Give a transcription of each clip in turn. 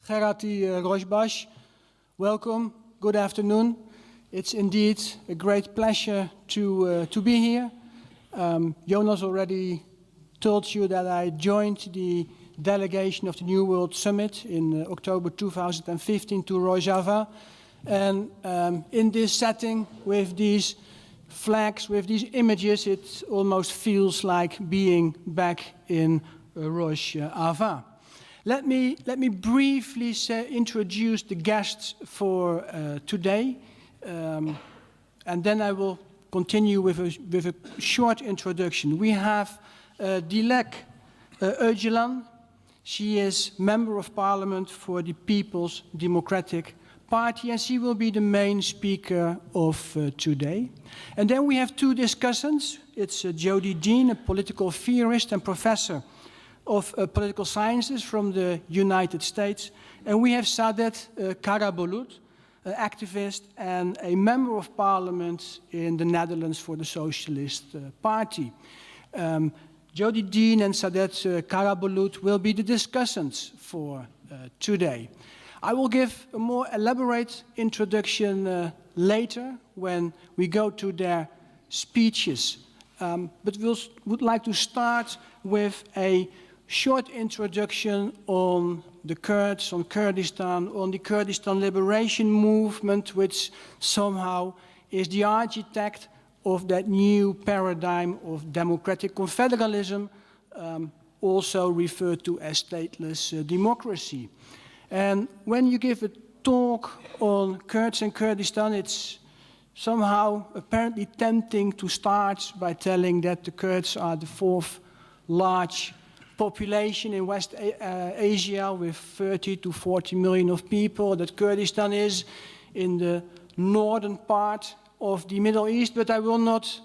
Gerati Rojbash, welcome, good afternoon. It's indeed a great pleasure to be here. Jonas already told you that I joined the delegation of the New World Summit in October 2015 to Rojava. And in this setting, with these flags, with these images, it almost feels like being back in Rojava. Let me briefly introduce the guests for today, and then I will continue with a short introduction. We have Dilek Öcalan. She is Member of Parliament for the People's Democratic Party, and she will be the main speaker of today. And then we have two discussants. It's Jody Dean, a political theorist and professor of political sciences from the United States. And we have Saadet Karabulut, an activist and a member of parliament in the Netherlands for the Socialist Party. Jody Dean and Saadet Karabulut will be the discussants for today. I will give a more elaborate introduction later when we go to their speeches. But we would like to start with a short introduction on the Kurds, on Kurdistan, on the Kurdistan liberation movement, which somehow is the architect of that new paradigm of democratic confederalism, also referred to as stateless democracy. And when you give a talk on Kurds and Kurdistan, it's somehow apparently tempting to start by telling that the Kurds are the fourth large population in West Asia with 30 to 40 million of people, that Kurdistan is in the northern part of the Middle East, but I will not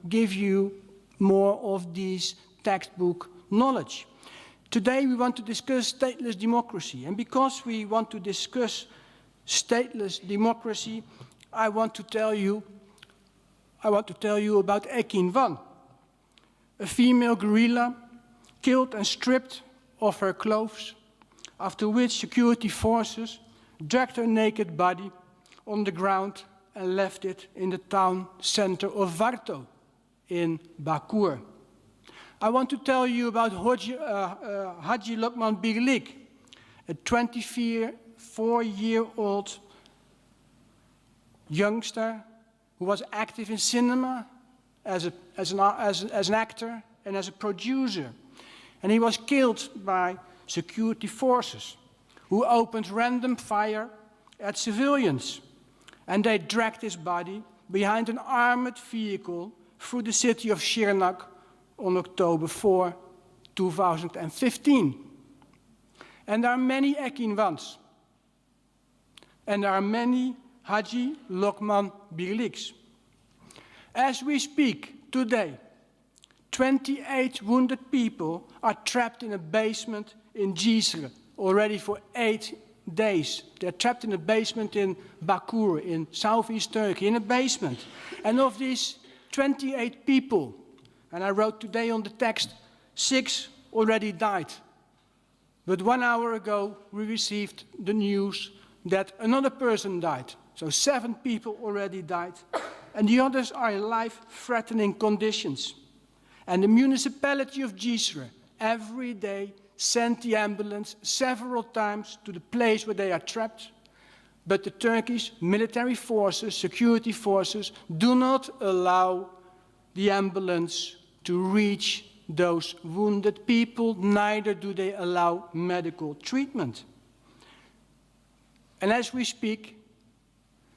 give you more of these textbook knowledge. Today we want to discuss stateless democracy, and because we want to discuss stateless democracy, I want to tell you about Ekin Van, a female guerrilla killed and stripped of her clothes, after which security forces dragged her naked body on the ground and left it in the town center of Varto in Bakur. I want to tell you about Haji Lokman Birlik, a 24-year-old youngster who was active in cinema as an actor and as a producer. And he was killed by security forces who opened random fire at civilians. And they dragged his body behind an armored vehicle through the city of Şırnak on October 4, 2015. And there are many Ekin Vans. And there are many Haji Lokman Birliks. As we speak today, 28 wounded people are trapped in a basement in Cizre already for 8 days. They're trapped in a basement in Bakur, in southeast Turkey, in a basement. And of these 28 people, and I wrote today on the text, 6 already died. But 1 hour ago, we received the news that another person died. So 7 people already died, and the others are in life-threatening conditions. And the municipality of Cizre every day sent the ambulance several times to the place where they are trapped. But the Turkish military forces, security forces, do not allow the ambulance to reach those wounded people, neither do they allow medical treatment. And as we speak,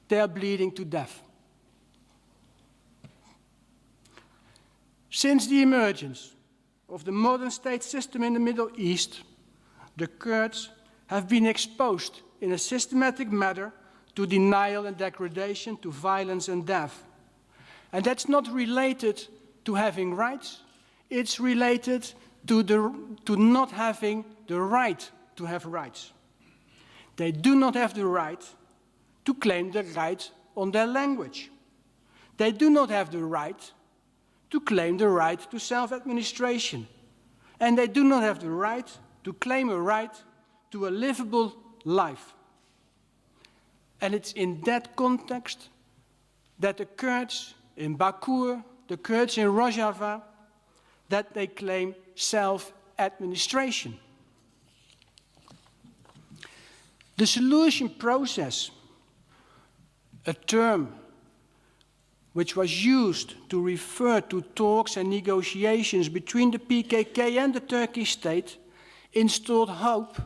they are bleeding to death. Since the emergence of the modern state system in the Middle East, the Kurds have been exposed in a systematic manner to denial and degradation, to violence and death. And that's not related to having rights, it's related to not having the right to have rights. They do not have the right to claim the right on their language. They do not have the right to claim the right to self-administration. And they do not have the right to claim a right to a livable life. And it's in that context that the Kurds in Bakur, the Kurds in Rojava, that they claim self-administration. The solution process, a term which was used to refer to talks and negotiations between the PKK and the Turkish state, installed hope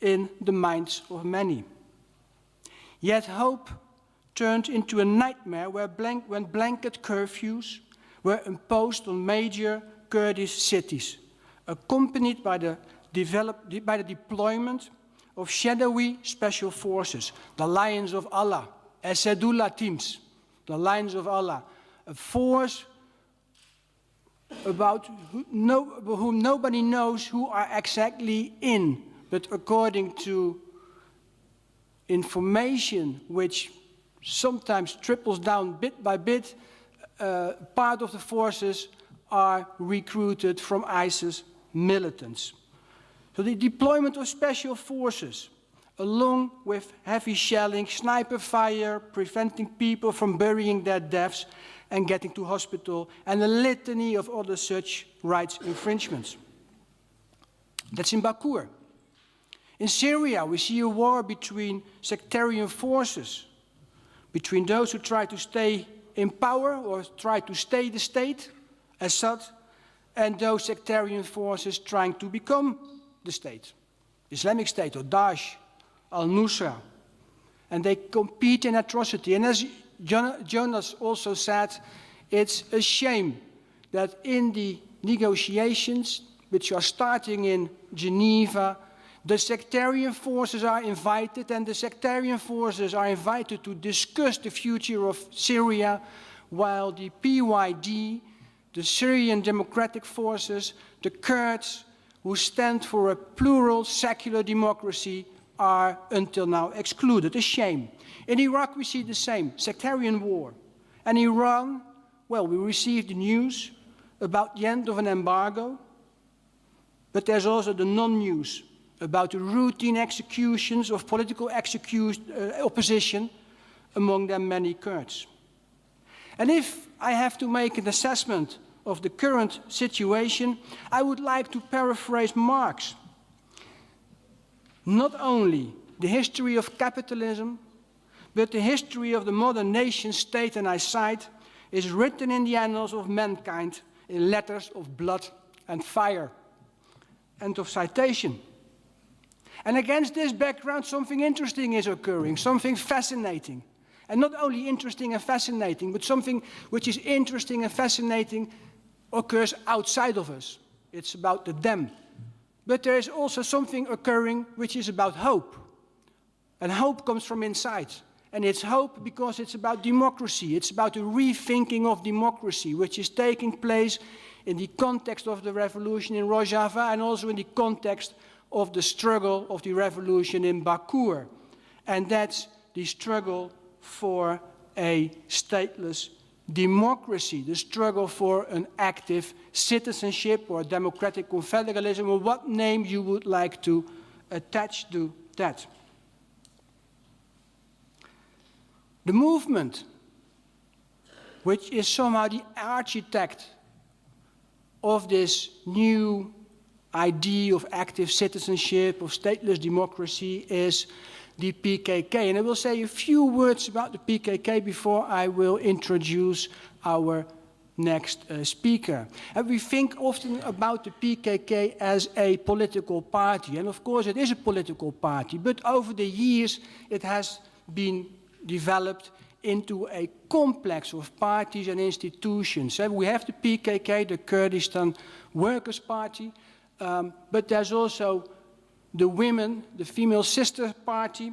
in the minds of many. Yet hope turned into a nightmare when blanket curfews were imposed on major Kurdish cities, accompanied by the deployment of shadowy special forces, the Lions of Allah, Asadullah teams, the Lions of Allah, a force about whom nobody knows who are exactly in, but according to information which sometimes trickles down bit by bit, part of the forces are recruited from ISIS militants. So the deployment of special forces, along with heavy shelling, sniper fire, preventing people from burying their deaths and getting to hospital, and a litany of other such rights infringements. That's in Bakur. In Syria, we see a war between sectarian forces, between those who try to stay in power or try to stay the state, Assad, and those sectarian forces trying to become the state, Islamic State or Daesh, al-Nusra. And they compete in atrocity. And as Jonas also said, it's a shame that in the negotiations, which are starting in Geneva, the sectarian forces are invited, and the sectarian forces are invited to discuss the future of Syria, while the PYD, the Syrian Democratic Forces, the Kurds, who stand for a plural secular democracy, are until now excluded. A shame. In Iraq we see the same, sectarian war. And Iran, well, we received the news about the end of an embargo, but there's also the non-news about the routine executions of political opposition, among them many Kurds. And if I have to make an assessment of the current situation, I would like to paraphrase Marx. Not only the history of capitalism, but the history of the modern nation state, and I cite, is written in the annals of mankind in letters of blood and fire. End of citation. And against this background, something interesting is occurring, something fascinating. And not only interesting and fascinating, but something which is interesting and fascinating occurs outside of us. It's about the them. But there is also something occurring which is about hope. And hope comes from inside. And it's hope because it's about democracy. It's about a rethinking of democracy, which is taking place in the context of the revolution in Rojava and also in the context of the struggle of the revolution in Bakur. And that's the struggle for a stateless democracy, the struggle for an active citizenship or democratic confederalism, or what name you would like to attach to that. The movement, which is somehow the architect of this new idea of active citizenship, of stateless democracy, is the PKK. And I will say a few words about the PKK before I will introduce our next speaker. And we think often about the PKK as a political party. And of course it is a political party, but over the years it has been developed into a complex of parties and institutions. We have the PKK, the Kurdistan Workers Party, but there's also the women, the female sister party.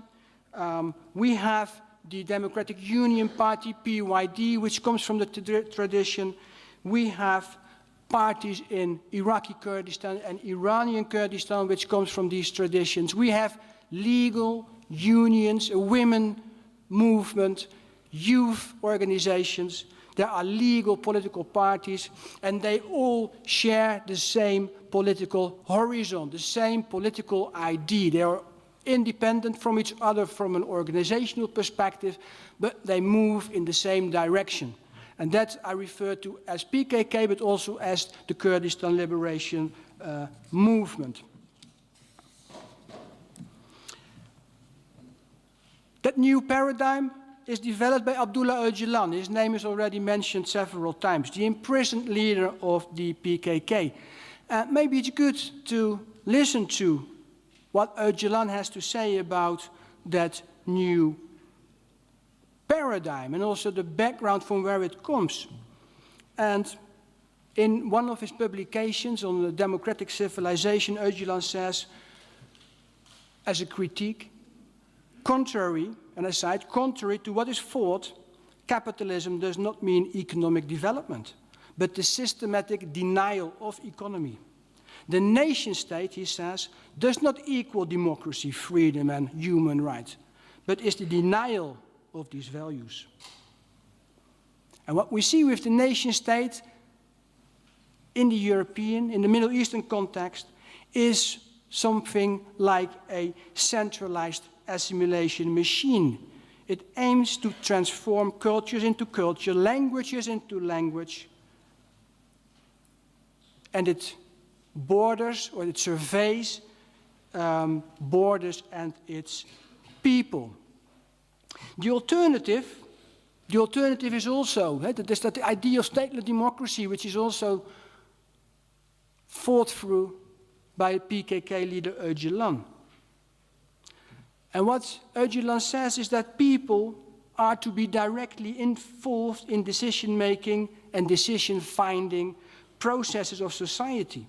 We have the Democratic Union Party, PYD, which comes from the tradition. We have parties in Iraqi Kurdistan and Iranian Kurdistan, which comes from these traditions. We have legal unions, a women movement, youth organizations, there are legal political parties, and they all share the same political horizon, the same political ID. They are independent from each other from an organizational perspective, but they move in the same direction. And that I refer to as PKK, but also as the Kurdistan Liberation Movement. That new paradigm is developed by Abdullah Öcalan. His name is already mentioned several times, the imprisoned leader of the PKK. Maybe it's good to listen to what Öcalan has to say about that new paradigm and also the background from where it comes. And in one of his publications on the democratic civilization, Öcalan says, as a critique, contrary to what is thought, capitalism does not mean economic development, but the systematic denial of economy. The nation state, he says, does not equal democracy, freedom, and human rights, but is the denial of these values. And what we see with the nation state in the European, in the Middle Eastern context, is something like a centralized assimilation machine. It aims to transform cultures into culture, languages into language, and it borders, or it surveys borders and its people. The alternative is also, there's that idea of stateless democracy, which is also fought through by PKK leader Öcalan. And what Öcalan says is that people are to be directly involved in decision-making and decision-finding processes of society.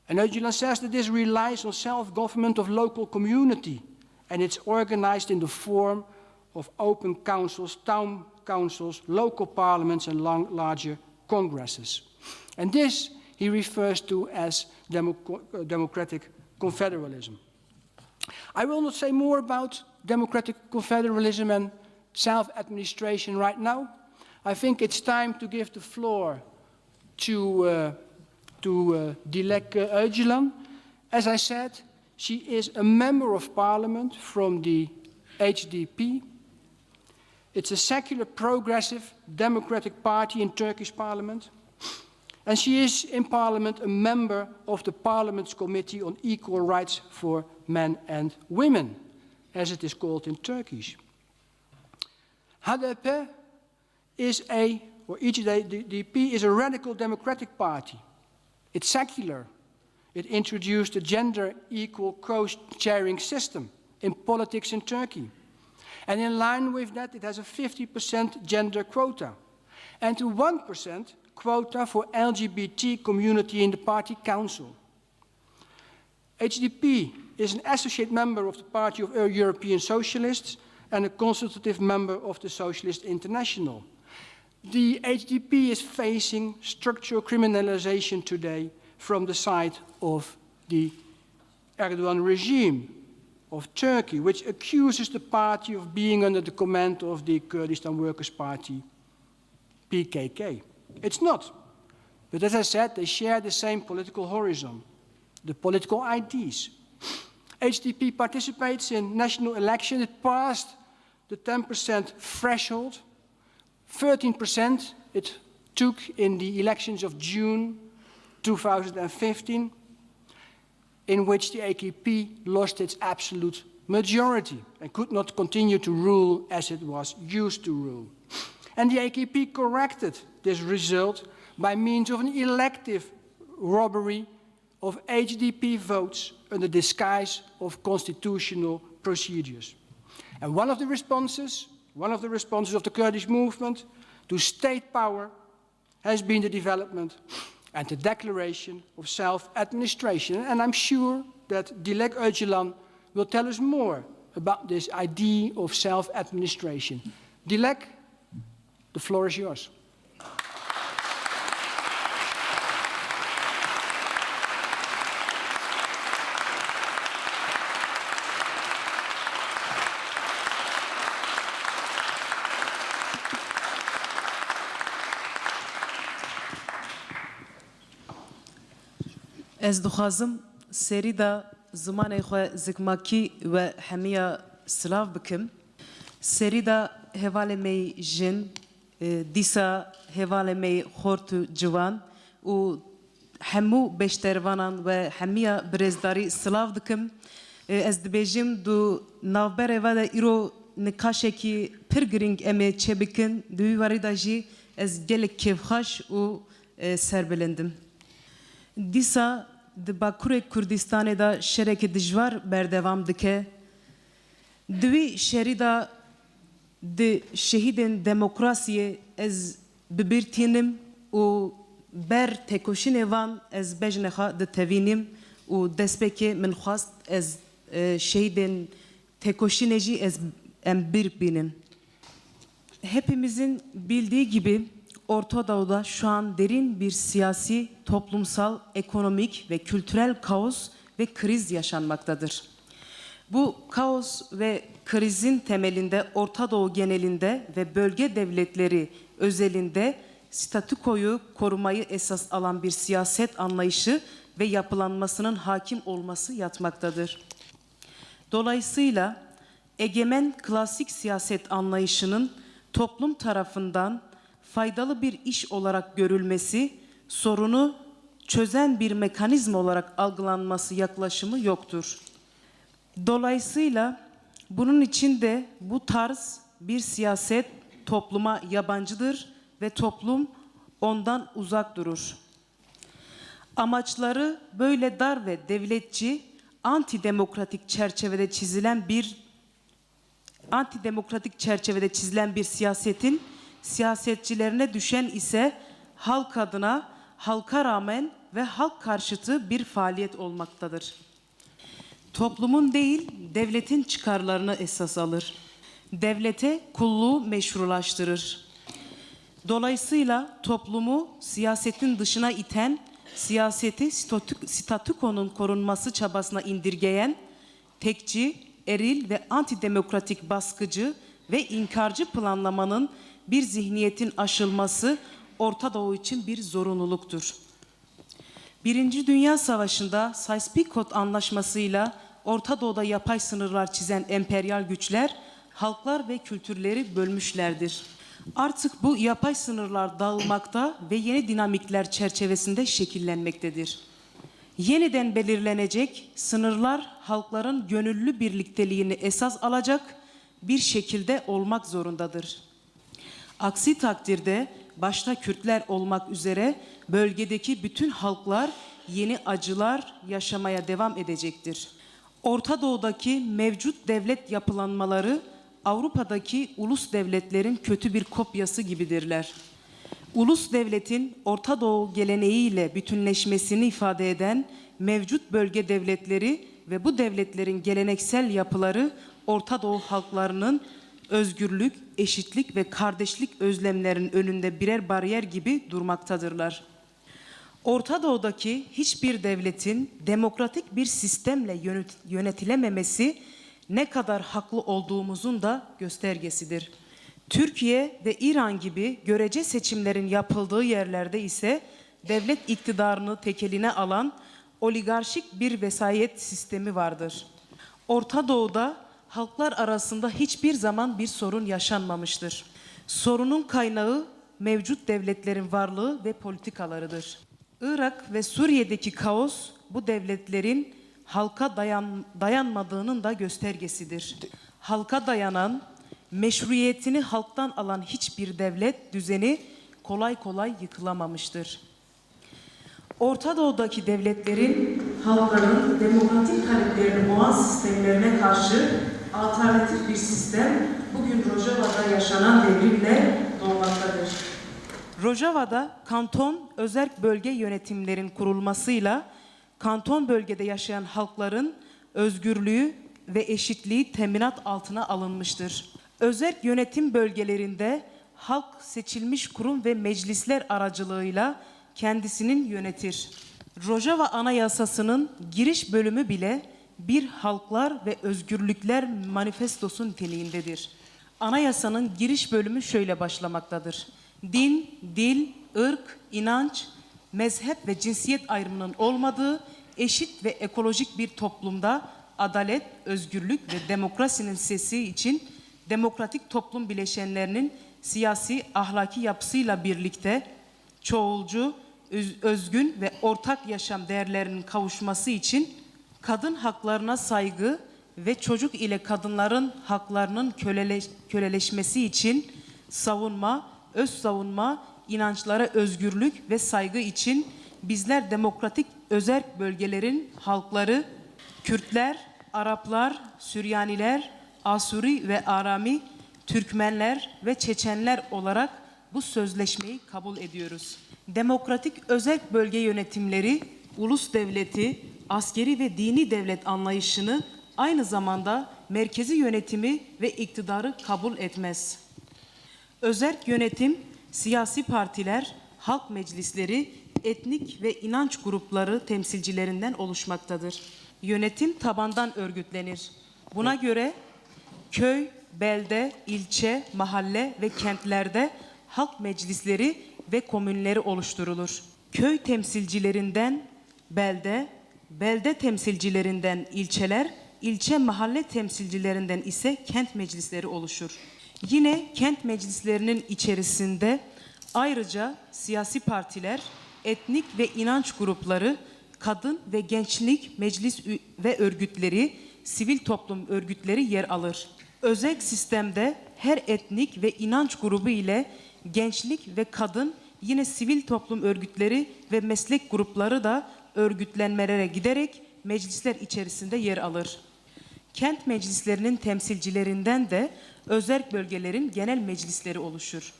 And Öcalan says that this relies on self-government of local community, and it's organized in the form of open councils, town councils, local parliaments, and larger congresses. And this he refers to as democratic confederalism. I will not say more about democratic confederalism and self-administration right now. I think it's time to give the floor to Dilek Öcalan. As I said, she is a member of parliament from the HDP. It's a secular, progressive, democratic party in Turkish parliament. And she is in parliament a member of the parliament's Committee on Equal Rights for Men and Women, as it is called in Turkish. HDP is HDP is a radical democratic party. It's secular. It introduced a gender equal co-sharing system in politics in Turkey. And in line with that, it has a 50% gender quota and a 1% quota for LGBT community in the party council. HDP is an associate member of the Party of European Socialists and a consultative member of the Socialist International. The HDP is facing structural criminalization today from the side of the Erdoğan regime of Turkey, which accuses the party of being under the command of the Kurdistan Workers Party, PKK. It's not. But as I said, they share the same political horizon, the political IDs. HDP participates in national elections. It passed the 10% threshold. 13% it took in the elections of June 2015, in which the AKP lost its absolute majority and could not continue to rule as it was used to rule. And the AKP corrected this result by means of an elective robbery of HDP votes under disguise of constitutional procedures. And one of the responses of the Kurdish movement to state power has been the development and the declaration of self-administration. And I'm sure that Dilek Öcalan will tell us more about this idea of self-administration. Dilek, the floor is yours. Ez dixwazim serî da zimanê xwe zikmakî ve hemiya silav bikim. Serî da hevalê me jin, dîsa hevalê me xort û ciwan û hemû beşdervanan ve hemiya birêzdarî silav dikim. Ez dibêjim du navberê ve de îro nikaşekî pir giring em ê çêbikin, di wî warî da jî ez gelek kêfxweş û serbilindim. Dîsa di Bakurê Kurdistanê da şerekê dijwar berdewam dike. Di wî şerî da di şehîdên demokrasiyê ez bibîrtînim û ber têkoşînê van ez bejnê xwe ditevînim û destpêkê min xwast ez şehîdên têkoşînê jî em bir bînin. Hepimizin bildiği gibi Orta Doğu'da şu an derin bir siyasi, toplumsal, ekonomik ve kültürel kaos ve kriz yaşanmaktadır. Bu kaos ve krizin temelinde Orta Doğu genelinde ve bölge devletleri özelinde statükoyu korumayı esas alan bir siyaset anlayışı ve yapılanmasının hakim olması yatmaktadır. Dolayısıyla egemen klasik siyaset anlayışının toplum tarafından faydalı bir iş olarak görülmesi, sorunu çözen bir mekanizma olarak algılanması yaklaşımı yoktur. Dolayısıyla bunun için de bu tarz bir siyaset topluma yabancıdır ve toplum ondan uzak durur. Amaçları böyle dar ve devletçi, antidemokratik çerçevede çizilen bir siyasetin siyasetçilerine düşen ise halk adına, halka rağmen ve halk karşıtı bir faaliyet olmaktadır. Toplumun değil, devletin çıkarlarını esas alır. Devlete kulluğu meşrulaştırır. Dolayısıyla toplumu siyasetin dışına iten, siyaseti statükonun korunması çabasına indirgeyen, tekçi, eril ve antidemokratik baskıcı ve inkarcı planlamanın bir zihniyetin aşılması Orta Doğu için bir zorunluluktur. Birinci Dünya Savaşı'nda Sykes-Picot Anlaşması'yla Orta Doğu'da yapay sınırlar çizen emperyal güçler, halklar ve kültürleri bölmüşlerdir. Artık bu yapay sınırlar dağılmakta ve yeni dinamikler çerçevesinde şekillenmektedir. Yeniden belirlenecek sınırlar halkların gönüllü birlikteliğini esas alacak bir şekilde olmak zorundadır. Aksi takdirde başta Kürtler olmak üzere bölgedeki bütün halklar yeni acılar yaşamaya devam edecektir. Orta Doğu'daki mevcut devlet yapılanmaları Avrupa'daki ulus devletlerin kötü bir kopyası gibidirler. Ulus devletin Orta Doğu geleneğiyle bütünleşmesini ifade eden mevcut bölge devletleri ve bu devletlerin geleneksel yapıları Orta Doğu halklarının özgürlük, eşitlik ve kardeşlik özlemlerinin önünde birer bariyer gibi durmaktadırlar. Orta Doğu'daki hiçbir devletin demokratik bir sistemle yönetilememesi ne kadar haklı olduğumuzun da göstergesidir. Türkiye ve İran gibi görece seçimlerin yapıldığı yerlerde ise devlet iktidarını tekeline alan oligarşik bir vesayet sistemi vardır. Orta Doğu'da halklar arasında hiçbir zaman bir sorun yaşanmamıştır. Sorunun kaynağı mevcut devletlerin varlığı ve politikalarıdır. Irak ve Suriye'deki kaos bu devletlerin halka dayanmadığının da göstergesidir. Halka dayanan, meşruiyetini halktan alan hiçbir devlet düzeni kolay kolay yıkılamamıştır. Orta Doğu'daki devletlerin halkların demokratik taleplerini boğan sistemlerine karşı alternatif bir sistem bugün Rojava'da yaşanan devrimle doğmaktadır. Rojava'da kanton özerk bölge yönetimlerin kurulmasıyla kanton bölgede yaşayan halkların özgürlüğü ve eşitliği teminat altına alınmıştır. Özerk yönetim bölgelerinde halk seçilmiş kurum ve meclisler aracılığıyla kendisinin yönetir. Rojava Anayasası'nın giriş bölümü bile bir halklar ve özgürlükler manifestosu niteliğindedir. Anayasanın giriş bölümü şöyle başlamaktadır. Din, dil, ırk, inanç, mezhep ve cinsiyet ayrımının olmadığı eşit ve ekolojik bir toplumda adalet, özgürlük ve demokrasinin sesi için demokratik toplum bileşenlerinin siyasi, ahlaki yapısıyla birlikte çoğulcu, özgün ve ortak yaşam değerlerinin kavuşması için kadın haklarına saygı ve çocuk ile kadınların haklarının köleleşmesi için savunma, öz savunma, inançlara özgürlük ve saygı için bizler demokratik özerk bölgelerin halkları, Kürtler, Araplar, Süryaniler, Asuri ve Arami, Türkmenler ve Çeçenler olarak bu sözleşmeyi kabul ediyoruz. Demokratik özerk bölge yönetimleri, ulus devleti, askeri ve dini devlet anlayışını aynı zamanda merkezi yönetimi ve iktidarı kabul etmez. Özerk yönetim, siyasi partiler, halk meclisleri, etnik ve inanç grupları temsilcilerinden oluşmaktadır. Yönetim tabandan örgütlenir. Buna göre köy, belde, ilçe, mahalle ve kentlerde halk meclisleri ve komünleri oluşturulur. Köy temsilcilerinden belde, belde temsilcilerinden ilçeler, ilçe mahalle temsilcilerinden ise kent meclisleri oluşur. Yine kent meclislerinin içerisinde ayrıca siyasi partiler, etnik ve inanç grupları, kadın ve gençlik meclis ve örgütleri, sivil toplum örgütleri yer alır. Özerk sistemde her etnik ve inanç grubu ile gençlik ve kadın, yine sivil toplum örgütleri ve meslek grupları da örgütlenmelere giderek meclisler içerisinde yer alır. Kent meclislerinin temsilcilerinden de özerk bölgelerin genel meclisleri oluşur.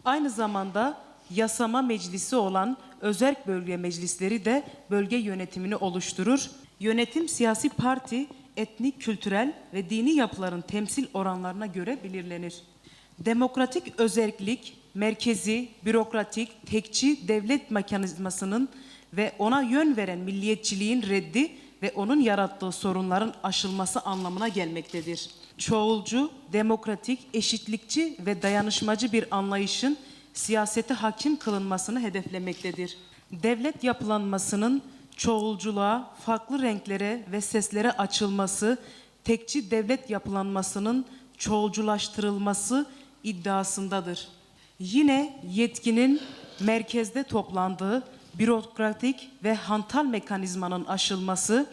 Aynı zamanda yasama meclisi olan özerk bölge meclisleri de bölge yönetimini oluşturur. Yönetim siyasi parti, etnik, kültürel ve dini yapıların temsil oranlarına göre belirlenir. Demokratik özerklik, merkezi, bürokratik, tekçi devlet mekanizmasının ve ona yön veren milliyetçiliğin reddi ve onun yarattığı sorunların aşılması anlamına gelmektedir. Çoğulcu, demokratik, eşitlikçi ve dayanışmacı bir anlayışın siyasete hakim kılınmasını hedeflemektedir. Devlet yapılanmasının çoğulculuğa, farklı renklere ve seslere açılması, tekçi devlet yapılanmasının çoğulculaştırılması iddiasındadır. Yine yetkinin merkezde toplandığı bürokratik ve hantal mekanizmanın aşılması,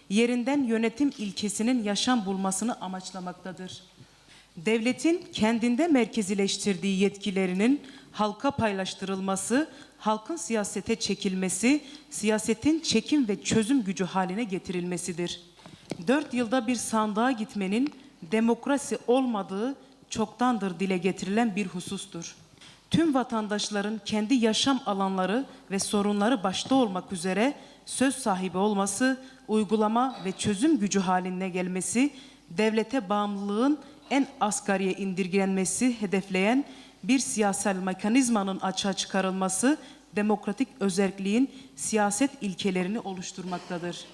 yerinden yönetim ilkesinin yaşam bulmasını amaçlamaktadır. Devletin kendinde merkezileştirdiği yetkilerinin halka paylaştırılması, halkın siyasete çekilmesi, siyasetin çekim ve çözüm gücü haline getirilmesidir. 4 yılda bir sandığa gitmenin demokrasi olmadığı çoktandır dile getirilen bir husustur. Tüm vatandaşların kendi yaşam alanları ve sorunları başta olmak üzere söz sahibi olması, uygulama ve çözüm gücü haline gelmesi, devlete bağımlılığın en asgariye indirgenmesi hedefleyen bir siyasal mekanizmanın açığa çıkarılması, demokratik özerkliğin siyaset ilkelerini oluşturmaktadır.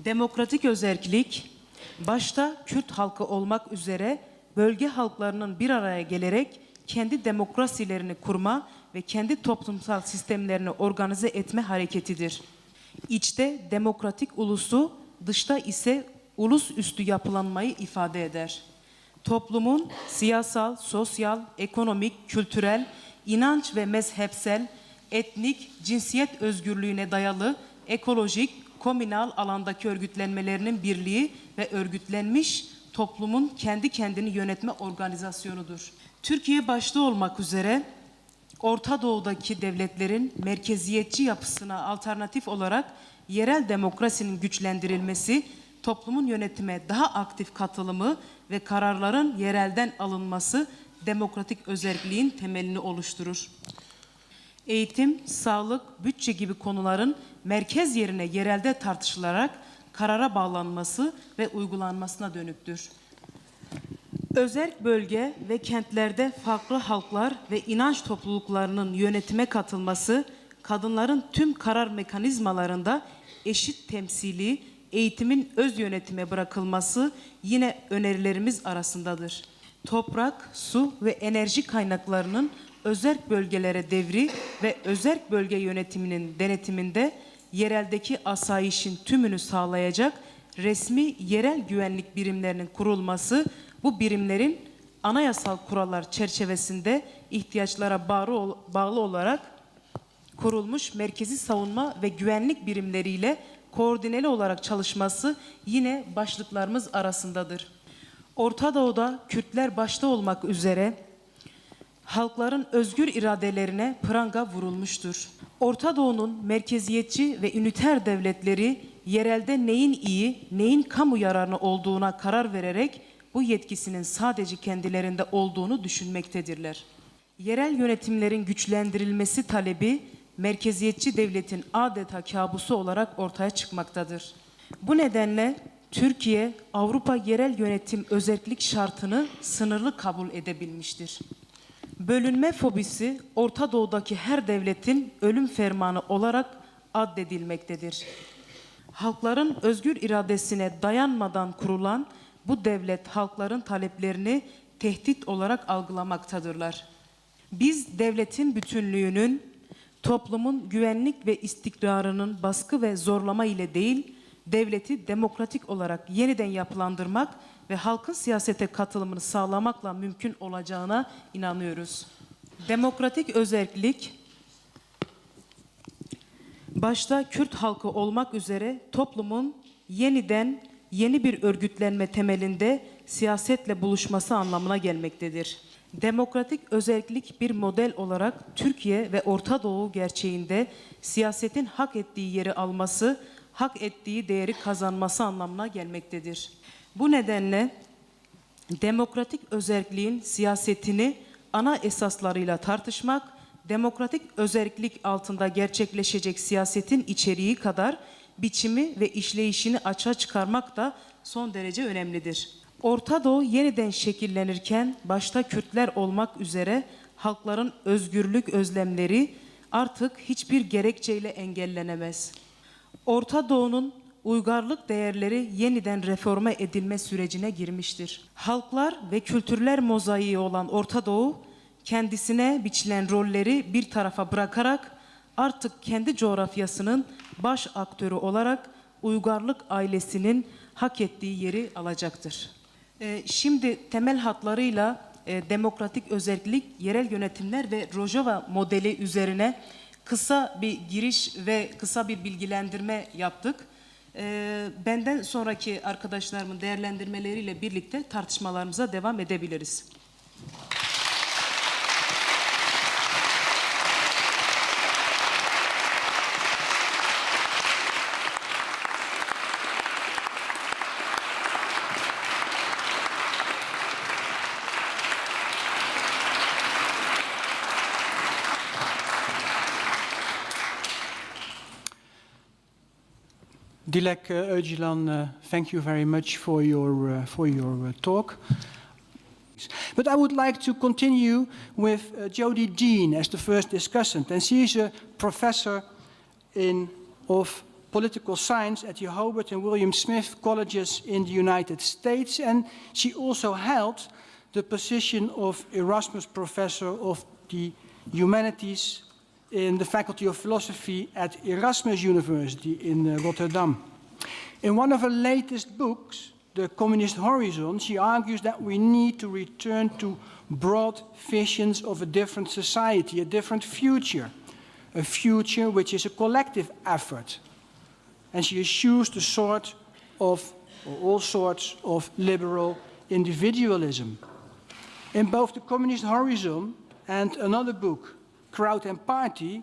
Demokratik özerklik, başta Kürt halkı olmak üzere bölge halklarının bir araya gelerek kendi demokrasilerini kurma ve kendi toplumsal sistemlerini organize etme hareketidir. İçte demokratik ulusu, dışta ise ulus üstü yapılanmayı ifade eder. Toplumun siyasal, sosyal, ekonomik, kültürel, inanç ve mezhepsel, etnik, cinsiyet özgürlüğüne dayalı, ekolojik, communal alandaki örgütlenmelerinin birliği ve örgütlenmiş toplumun kendi kendini yönetme organizasyonudur. Türkiye başta olmak üzere Orta Doğu'daki devletlerin merkeziyetçi yapısına alternatif olarak yerel demokrasinin güçlendirilmesi, toplumun yönetime daha aktif katılımı ve kararların yerelden alınması demokratik özerkliğin temelini oluşturur. Eğitim, sağlık, bütçe gibi konuların merkez yerine yerelde tartışılarak karara bağlanması ve uygulanmasına dönüktür. Özerk bölge ve kentlerde farklı halklar ve inanç topluluklarının yönetime katılması, kadınların tüm karar mekanizmalarında eşit temsili, eğitimin öz yönetime bırakılması yine önerilerimiz arasındadır. Toprak, su ve enerji kaynaklarının özerk bölgelere devri ve özerk bölge yönetiminin denetiminde yereldeki asayişin tümünü sağlayacak resmi yerel güvenlik birimlerinin kurulması, bu birimlerin anayasal kurallar çerçevesinde ihtiyaçlara bağlı olarak kurulmuş merkezi savunma ve güvenlik birimleriyle koordineli olarak çalışması yine başlıklarımız arasındadır. Orta Doğu'da Kürtler başta olmak üzere halkların özgür iradelerine pranga vurulmuştur. Orta Doğu'nun merkeziyetçi ve üniter devletleri yerelde neyin iyi, neyin kamu yararına olduğuna karar vererek bu yetkisinin sadece kendilerinde olduğunu düşünmektedirler. Yerel yönetimlerin güçlendirilmesi talebi merkeziyetçi devletin adeta kabusu olarak ortaya çıkmaktadır. Bu nedenle Türkiye, Avrupa yerel yönetim özerklik şartını sınırlı kabul edebilmiştir. Bölünme fobisi Orta Doğu'daki her devletin ölüm fermanı olarak addedilmektedir. Halkların özgür iradesine dayanmadan kurulan bu devlet halkların taleplerini tehdit olarak algılamaktadırlar. Biz devletin bütünlüğünün, toplumun güvenlik ve istikrarının baskı ve zorlama ile değil, devleti demokratik olarak yeniden yapılandırmak ve halkın siyasete katılımını sağlamakla mümkün olacağına inanıyoruz. Demokratik özerklik, başta Kürt halkı olmak üzere toplumun yeni bir örgütlenme temelinde siyasetle buluşması anlamına gelmektedir. Demokratik özerklik bir model olarak Türkiye ve Orta Doğu gerçeğinde siyasetin hak ettiği yeri alması, hak ettiği değeri kazanması anlamına gelmektedir. Bu nedenle demokratik özerkliğin siyasetini ana esaslarıyla tartışmak, demokratik özerklik altında gerçekleşecek siyasetin içeriği kadar biçimi ve işleyişini açığa çıkarmak da son derece önemlidir. Orta Doğu yeniden şekillenirken başta Kürtler olmak üzere halkların özgürlük özlemleri artık hiçbir gerekçeyle engellenemez. Orta Doğu'nun uygarlık değerleri yeniden reforme edilme sürecine girmiştir. Halklar ve kültürler mozaiği olan Orta Doğu, kendisine biçilen rolleri bir tarafa bırakarak artık kendi coğrafyasının baş aktörü olarak uygarlık ailesinin hak ettiği yeri alacaktır. Şimdi temel hatlarıyla demokratik özerklik, yerel yönetimler ve Rojava modeli üzerine kısa bir giriş ve kısa bir bilgilendirme yaptık. Benden sonraki arkadaşlarımın değerlendirmeleriyle birlikte tartışmalarımıza devam edebiliriz. Dilek Öcalan, thank you very much for your talk. But I would like to continue with Jodie Dean as the first discussant, and she is a professor of political science at the Hobart and William Smith Colleges in the United States, and she also held the position of Erasmus Professor of the Humanities in the Faculty of Philosophy at Erasmus University in Rotterdam. In one of her latest books, The Communist Horizon, she argues that we need to return to broad visions of a different society, a different future, a future which is a collective effort. And she eschews all sorts of liberal individualism. In both The Communist Horizon and another book, Crowd and Party,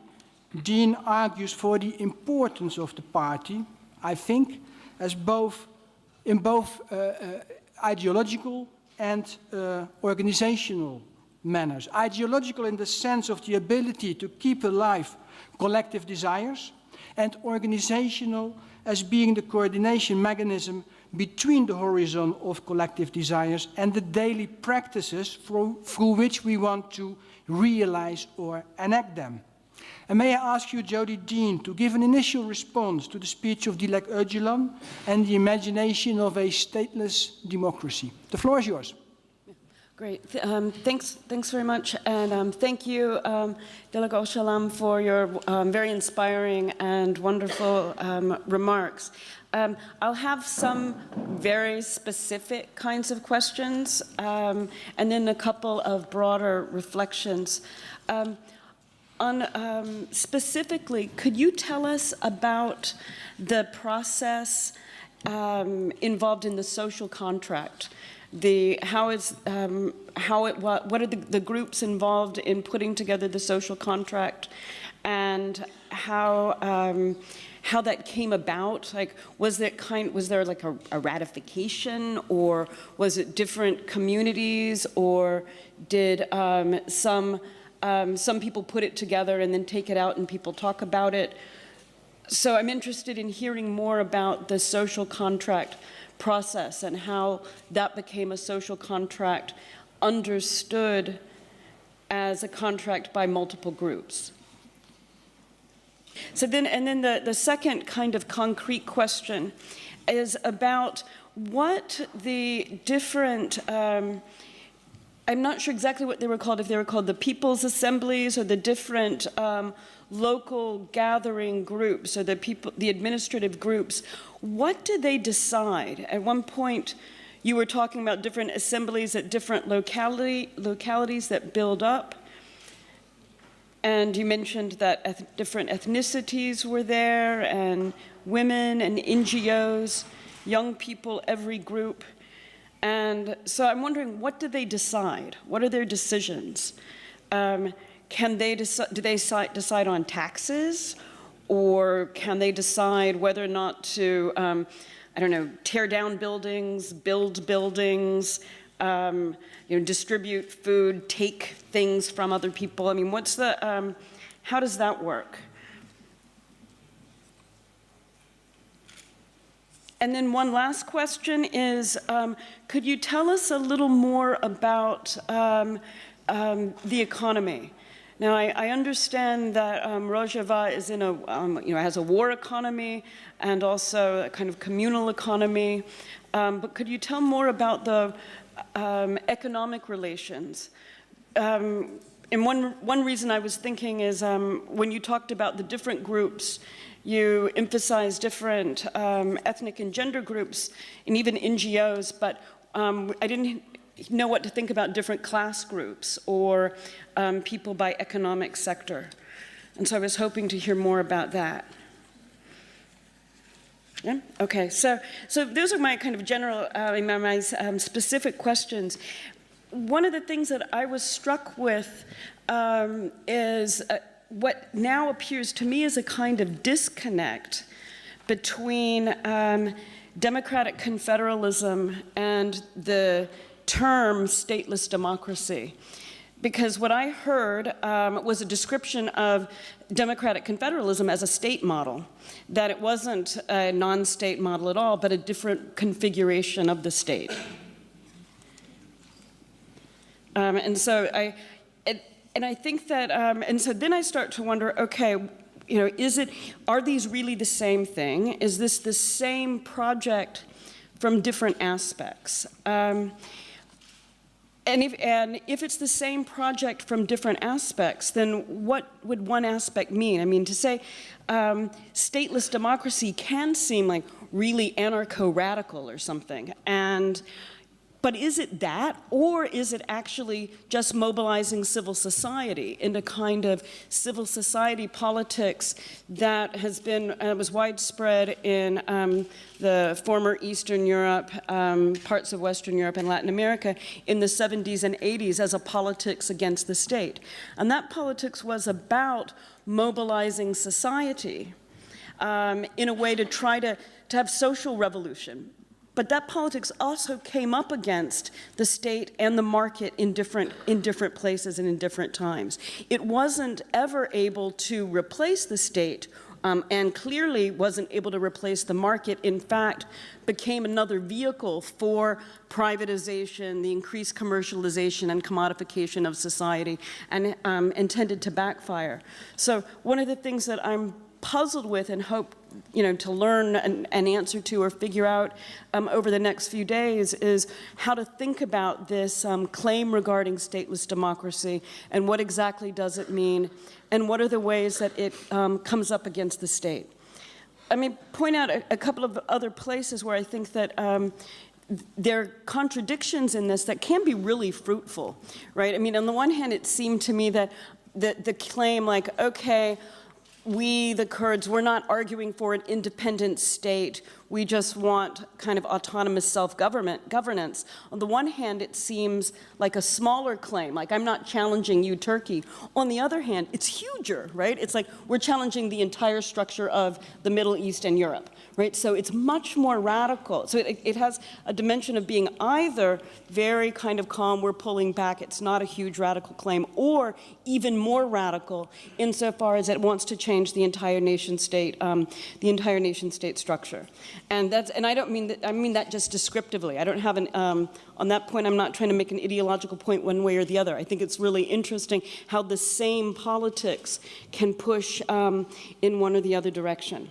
Dean argues for the importance of the party, I think, in both ideological and organizational manners. Ideological in the sense of the ability to keep alive collective desires, and organizational as being the coordination mechanism between the horizon of collective desires and the daily practices through which we want to realize or enact them. And may I ask you, Jodie Dean, to give an initial response to the speech of Dilek Öcalan and the imagination of a stateless democracy. The floor is yours. Great. Thanks very much, and thank you, Dilek Öcalan, for your very inspiring and wonderful remarks. I'll have some very specific kinds of questions, and then a couple of broader reflections. Specifically, could you tell us about the process involved in the social contract? What are the groups involved in putting together the social contract, and how that came about? Like, was there like a ratification, or was it different communities, or did some people put it together and then take it out and people talk about it? So I'm interested in hearing more about the social contract process and how that became a social contract understood as a contract by multiple groups. So then, the second kind of concrete question is about what the different, I'm not sure exactly what they were called, if they were called the people's assemblies or the different local gathering groups or the administrative groups. What do they decide? At one point, you were talking about different assemblies at different localities that build up. And you mentioned that different ethnicities were there, and women and NGOs, young people, every group. And so I'm wondering, what do they decide? What are their decisions? Do they decide on taxes? Or can they decide whether or not to, I don't know, tear down buildings, build buildings, distribute food, take things from other people? I mean, how does that work? And then one last question is, could you tell us a little more about the economy? Now, I understand that Rojava is in has a war economy and also a kind of communal economy. But could you tell more about the economic relations? And one reason I was thinking is when you talked about the different groups, you emphasized different ethnic and gender groups and even NGOs, but I didn't know what to think about different class groups or people by economic sector. And so I was hoping to hear more about that. Yeah? Okay, so those are my kind of general, my specific questions. One of the things that I was struck with is what now appears to me as a kind of disconnect between democratic confederalism and the term stateless democracy. Because what I heard was a description of democratic confederalism as a state model, that it wasn't a non-state model at all, but a different configuration of the state. And so I think that, and so then I start to wonder, okay, are these really the same thing? Is this the same project from different aspects? And if it's the same project from different aspects, then what would one aspect mean? I mean, to say stateless democracy can seem like really anarcho-radical or something, but is it that, or is it actually just mobilizing civil society into kind of civil society politics that has been, was widespread in the former Eastern Europe, parts of Western Europe and Latin America in the 70s and 80s as a politics against the state? And that politics was about mobilizing society in a way to try to have social revolution. But that politics also came up against the state and the market in different places and in different times. It wasn't ever able to replace the state, and clearly wasn't able to replace the market. In fact, became another vehicle for privatization, the increased commercialization and commodification of society, and intended to backfire. So one of the things that I'm puzzled with and hope, to learn an answer to or figure out over the next few days is how to think about this claim regarding stateless democracy and what exactly does it mean and what are the ways that it comes up against the state. I mean, point out a couple of other places where I think that there are contradictions in this that can be really fruitful, right? I mean, on the one hand, it seemed to me that the claim like, okay, we, the Kurds, we're not arguing for an independent state. We just want kind of autonomous self-governance. On the one hand, it seems like a smaller claim, like I'm not challenging you, Turkey. On the other hand, it's huger, right? It's like we're challenging the entire structure of the Middle East and Europe, right? So it's much more radical. So it has a dimension of being either very kind of calm, we're pulling back, it's not a huge radical claim, or even more radical insofar as it wants to change the entire nation state structure. And I don't mean that, I mean that just descriptively. I don't have on that point, I'm not trying to make an ideological point one way or the other. I think it's really interesting how the same politics can push in one or the other direction.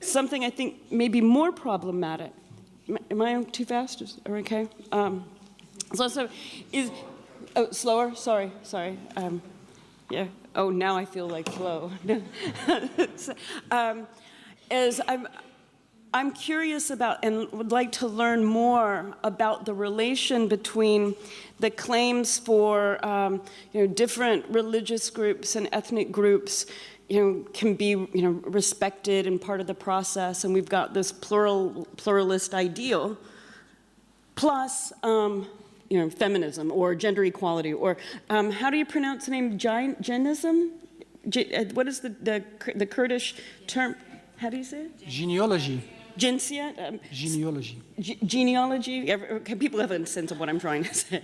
Something I think may be more problematic. Am I too fast? Is okay? So is, oh, slower? Sorry. Yeah. Oh, now I feel like slow. As I'm curious about and would like to learn more about the relation between the claims for different religious groups and ethnic groups can be respected and part of the process, and we've got this pluralist ideal, plus feminism or gender equality, or how do you pronounce the name? Jainism? What is the Kurdish term? How do you say it? Genealogy. Jinsiyet? Genealogy. Genealogy? Okay, people have a sense of what I'm trying to say.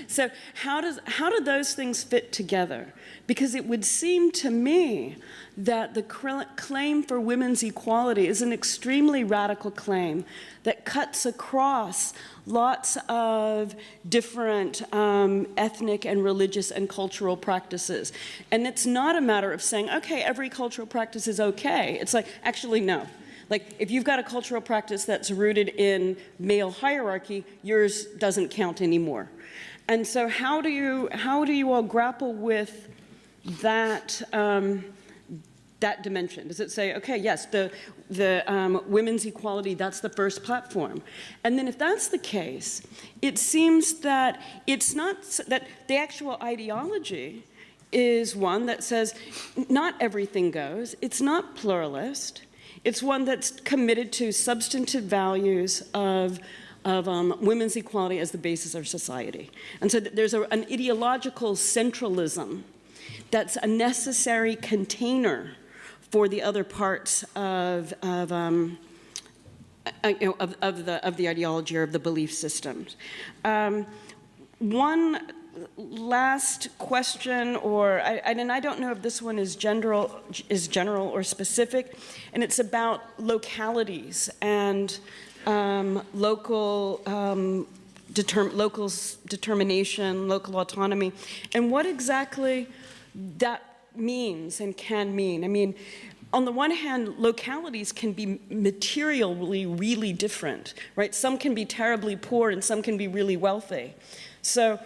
So how do those things fit together? Because it would seem to me that the claim for women's equality is an extremely radical claim that cuts across lots of different ethnic and religious and cultural practices. And it's not a matter of saying, okay, every cultural practice is okay. It's like, actually, no. Like, if you've got a cultural practice that's rooted in male hierarchy, yours doesn't count anymore. And so how do you all grapple with that that dimension? Does it say, okay, yes, the women's equality, that's the first platform? And then if that's the case, it seems that it's not that the actual ideology is one that says not everything goes, it's not pluralist, it's one that's committed to substantive values of women's equality as the basis of society. And so there's an ideological centralism that's a necessary container for the other parts of the ideology or of the belief systems. One last question, and I don't know if this one is general or specific, and it's about localities and local determination, local autonomy, and what exactly that means and can mean. I mean, on the one hand, localities can be materially really different, right? Some can be terribly poor and some can be really wealthy. So,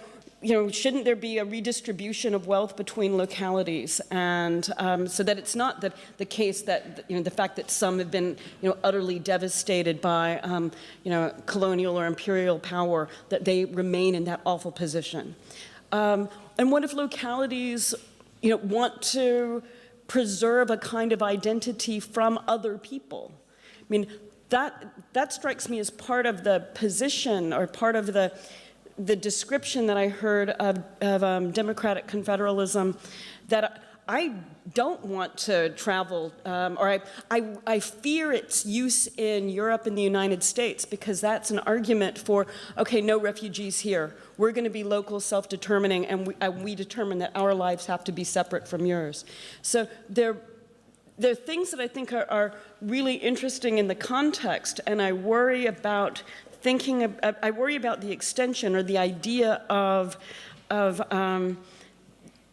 shouldn't there be a redistribution of wealth between localities, and so that it's not that the case that the fact that some have been utterly devastated by colonial or imperial power, that they remain in that awful position. And what if localities want to preserve a kind of identity from other people? I mean, that strikes me as part of the position or part of the description that I heard of democratic confederalism, that I don't want to travel, or I fear its use in Europe and the United States, because that's an argument for, okay, no refugees here. We're going to be local, self-determining, and we determine that our lives have to be separate from yours. So there are things that I think are really interesting in the context, and I worry about I worry about the extension or the idea of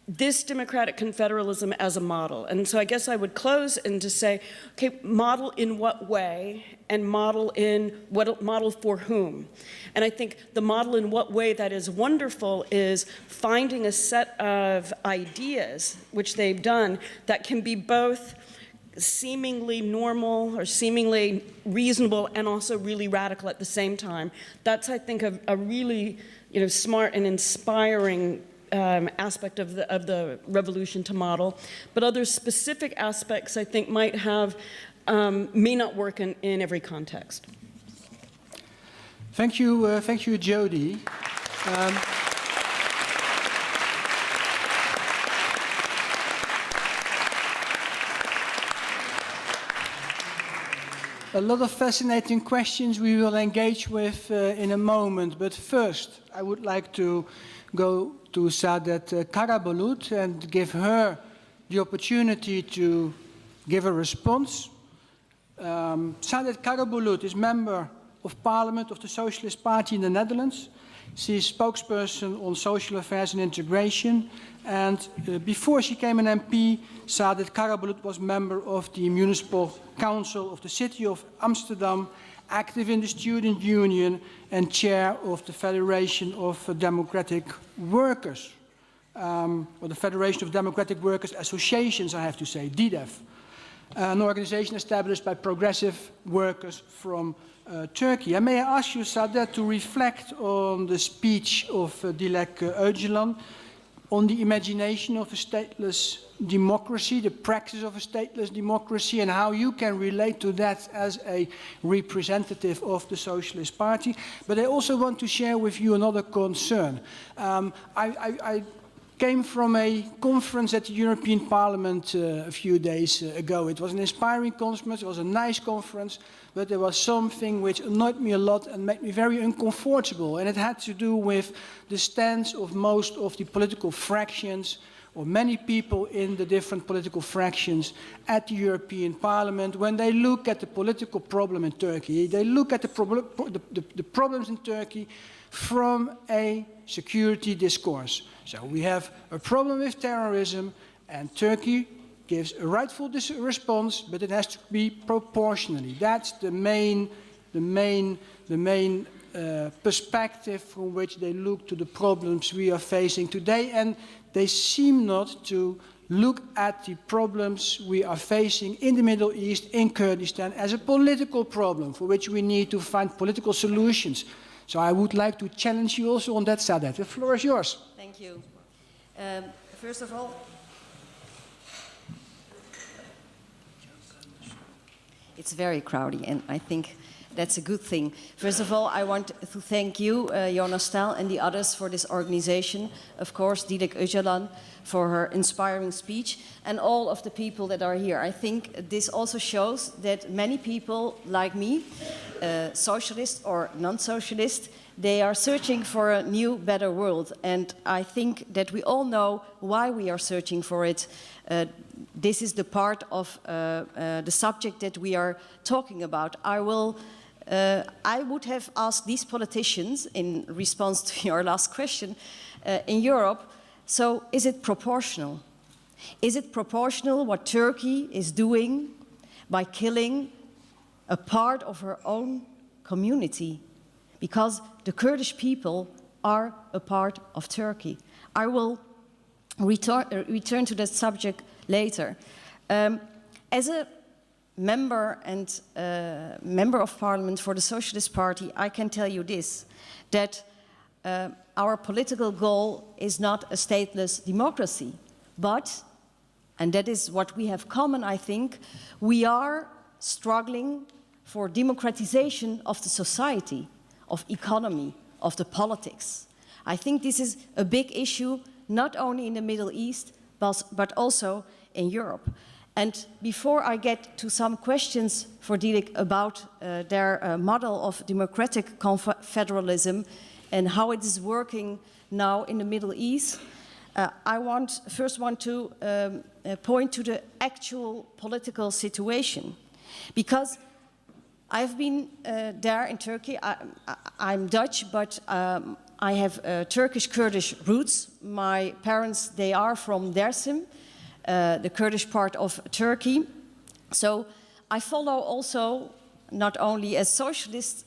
this democratic confederalism as a model. And so I guess I would close and to say, okay, model in what way, and model for whom? And I think the model in what way that is wonderful is finding a set of ideas, which they've done, that can be both seemingly normal or seemingly reasonable and also really radical at the same time. That's, I think, a really, smart and inspiring aspect of the revolution to model. But other specific aspects, I think, might have, may not work in every context. Thank you, Jody. A lot of fascinating questions we will engage with in a moment, but first I would like to go to Saadet Karabulut and give her the opportunity to give a response. Saadet Karabulut is Member of Parliament of the Socialist Party in the Netherlands. She is spokesperson on social affairs and integration. And before she became an MP, Saadet Karabulut was member of the Municipal Council of the City of Amsterdam, active in the Student Union, and chair of the Federation of Democratic Workers, or the Federation of Democratic Workers Associations, I have to say, DDEF, an organization established by progressive workers from Turkey. And may I ask you, Saadet, to reflect on the speech of Dilek Öcalan on the imagination of a stateless democracy, the practice of a stateless democracy, and how you can relate to that as a representative of the Socialist Party. But I also want to share with you another concern. I came from a conference at the European Parliament a few days ago. It was an inspiring conference, it was a nice conference, but there was something which annoyed me a lot and made me very uncomfortable, and it had to do with the stance of most of the political fractions, or many people in the different political fractions at the European Parliament. When they look at the political problem in Turkey, they look at the problems in Turkey from a security discourse. So we have a problem with terrorism, and Turkey gives a rightful response, but it has to be proportionally. That's the main perspective from which they look to the problems we are facing today, and they seem not to look at the problems we are facing in the Middle East, in Kurdistan, as a political problem for which we need to find political solutions. So I would like to challenge you also on that, Saadet. The floor is yours. Thank you. First of all, it's very crowded, and I think that's a good thing. First of all, I want to thank you, Jonas Staal, and the others for this organization. Of course, Dilek Öcalan for her inspiring speech, and all of the people that are here. I think this also shows that many people like me, socialist or non-socialist, they are searching for a new, better world. And I think that we all know why we are searching for it. This is the part of the subject that we are talking about. I would have asked these politicians, in response to your last question, in Europe, so is it proportional? Is it proportional what Turkey is doing by killing a part of her own community? Because the Kurdish people are a part of Turkey. I will return to that subject later. As a member and member of parliament for the Socialist Party, I can tell you this, that our political goal is not a stateless democracy, but, and that is what we have common, I think, we are struggling for democratization of the society, of economy, of the politics. I think this is a big issue, not only in the Middle East, but also in Europe. And before I get to some questions for Dilek about their model of democratic federalism and how it is working now in the Middle East, I first want to point to the actual political situation. Because I've been there in Turkey. I'm Dutch, but I have Turkish Kurdish roots. My parents, they are from Dersim, the Kurdish part of Turkey. So I follow also, not only as socialist,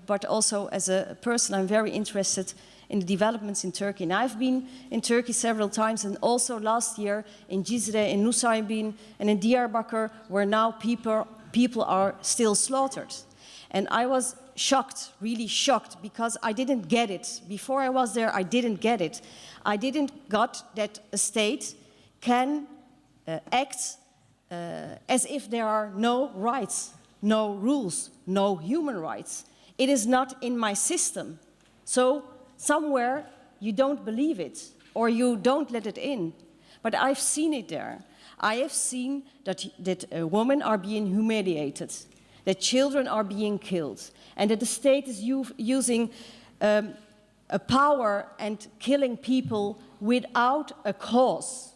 but also as a person, I'm very interested in the developments in Turkey. And I've been in Turkey several times, and also last year in Cizre, in Nusaybin, and in Diyarbakir, where now people are still slaughtered. And I was shocked, really shocked, because I didn't get it. Before I was there, I didn't get it. I didn't get that a state can act as if there are no rights, no rules, no human rights. It is not in my system. So somewhere you don't believe it, or you don't let it in. But I've seen it there. I have seen that women are being humiliated, that children are being killed, and that the state is using a power and killing people without a cause.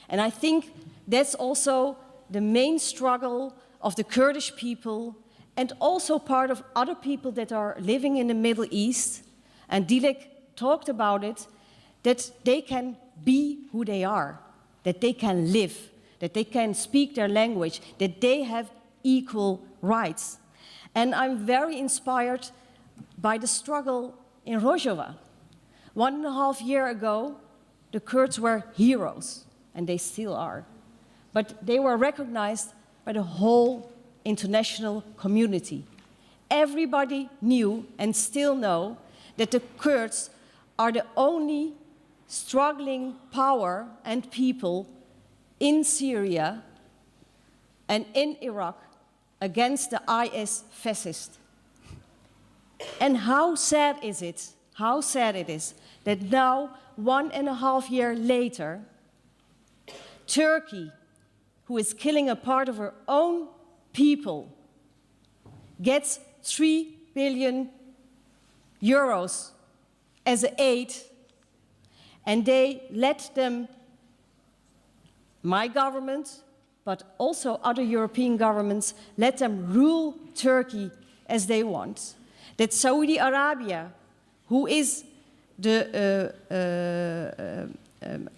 And I think that's also the main struggle of the Kurdish people, and also part of other people that are living in the Middle East. And Dilek talked about it, that they can be who they are, that they can live, that they can speak their language, that they have equal rights. And I'm very inspired by the struggle in Rojava. 1.5 years ago, the Kurds were heroes, and they still are. But they were recognized by the whole international community. Everybody knew and still know that the Kurds are the only struggling power and people in Syria and in Iraq against the IS fascist. And how sad is it that now, 1.5 years later, Turkey, who is killing a part of her own people, gets 3 billion euros as aid, and they let them, my government, but also other European governments, let them rule Turkey as they want. That Saudi Arabia, who is the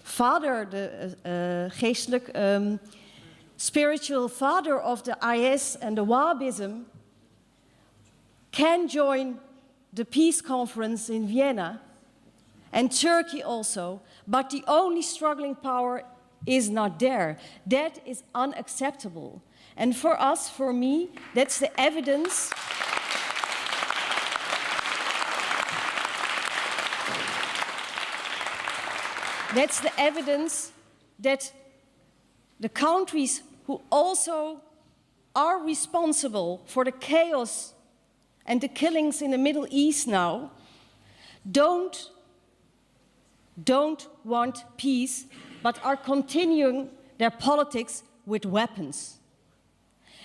father, the geestelijk, spiritual father of the IS and the Wahhabism, can join the peace conference in Vienna, and Turkey also, but the only struggling power is not there. That is unacceptable. And for us, for me, that's the evidence. That's the evidence that the countries who also are responsible for the chaos and the killings in the Middle East now don't want peace, but are continuing their politics with weapons.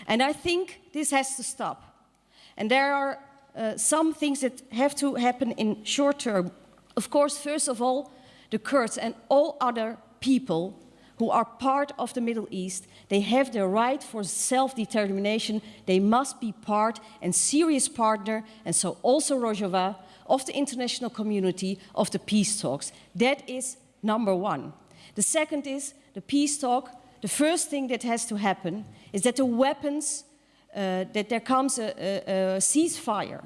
And I think this has to stop. And there are some things that have to happen in short term. Of course, first of all, the Kurds and all other people who are part of the Middle East, they have the right for self-determination. They must be part and serious partner, and so also Rojava, of the international community of the peace talks. That is number one. The second is the peace talk. The first thing that has to happen is that the weapons, that there comes a ceasefire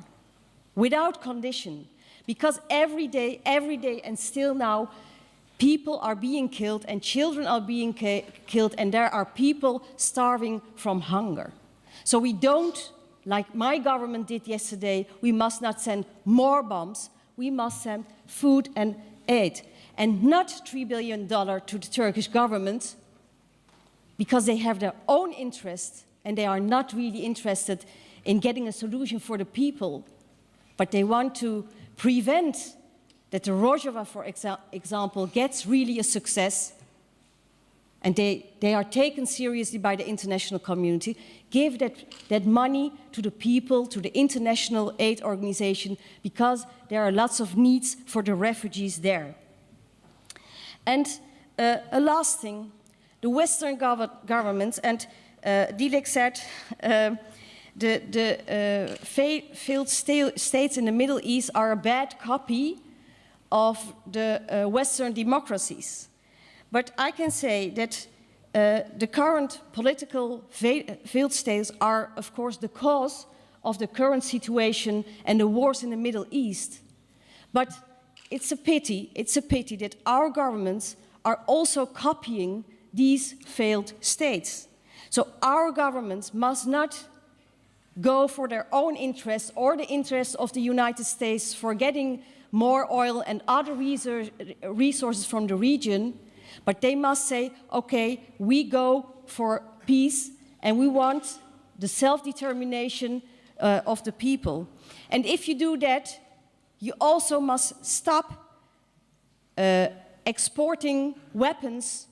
without condition. Because every day, and still now, people are being killed and children are being killed, and there are people starving from hunger. So we don't, like my government did yesterday, we must not send more bombs, we must send food and aid. And not $3 billion to the Turkish government, because they have their own interest and they are not really interested in getting a solution for the people, but they want to prevent that the Rojava, for example, gets really a success, and they are taken seriously by the international community. Give that money to the people, to the international aid organization, because there are lots of needs for the refugees there. And a last thing, the Western governments, and Dilek said the failed states in the Middle East are a bad copy of the Western democracies. But I can say that the current political failed states are, of course, the cause of the current situation and the wars in the Middle East. But it's a pity that our governments are also copying these failed states. So our governments must not go for their own interests or the interests of the United States for getting more oil and other resources from the region, but they must say, okay, we go for peace and we want the self-determination of the people. And if you do that, you also must stop exporting weapons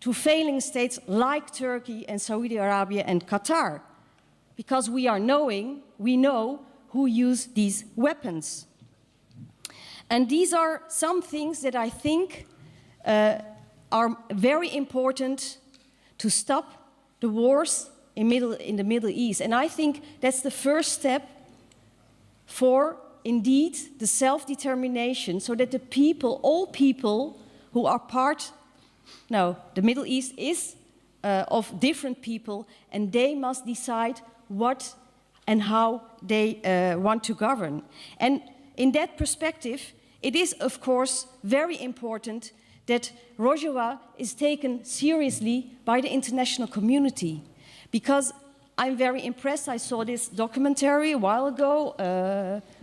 to failing states like Turkey and Saudi Arabia and Qatar, because we know who use these weapons. And these are some things that I think are very important to stop the wars in the Middle East. And I think that's the first step for, indeed, the self-determination, so that the people, all people who are part, no, the Middle East is of different people, and they must decide what and how they want to govern. And in that perspective, it is, of course, very important that Rojava is taken seriously by the international community, because I'm very impressed. I saw this documentary a while ago,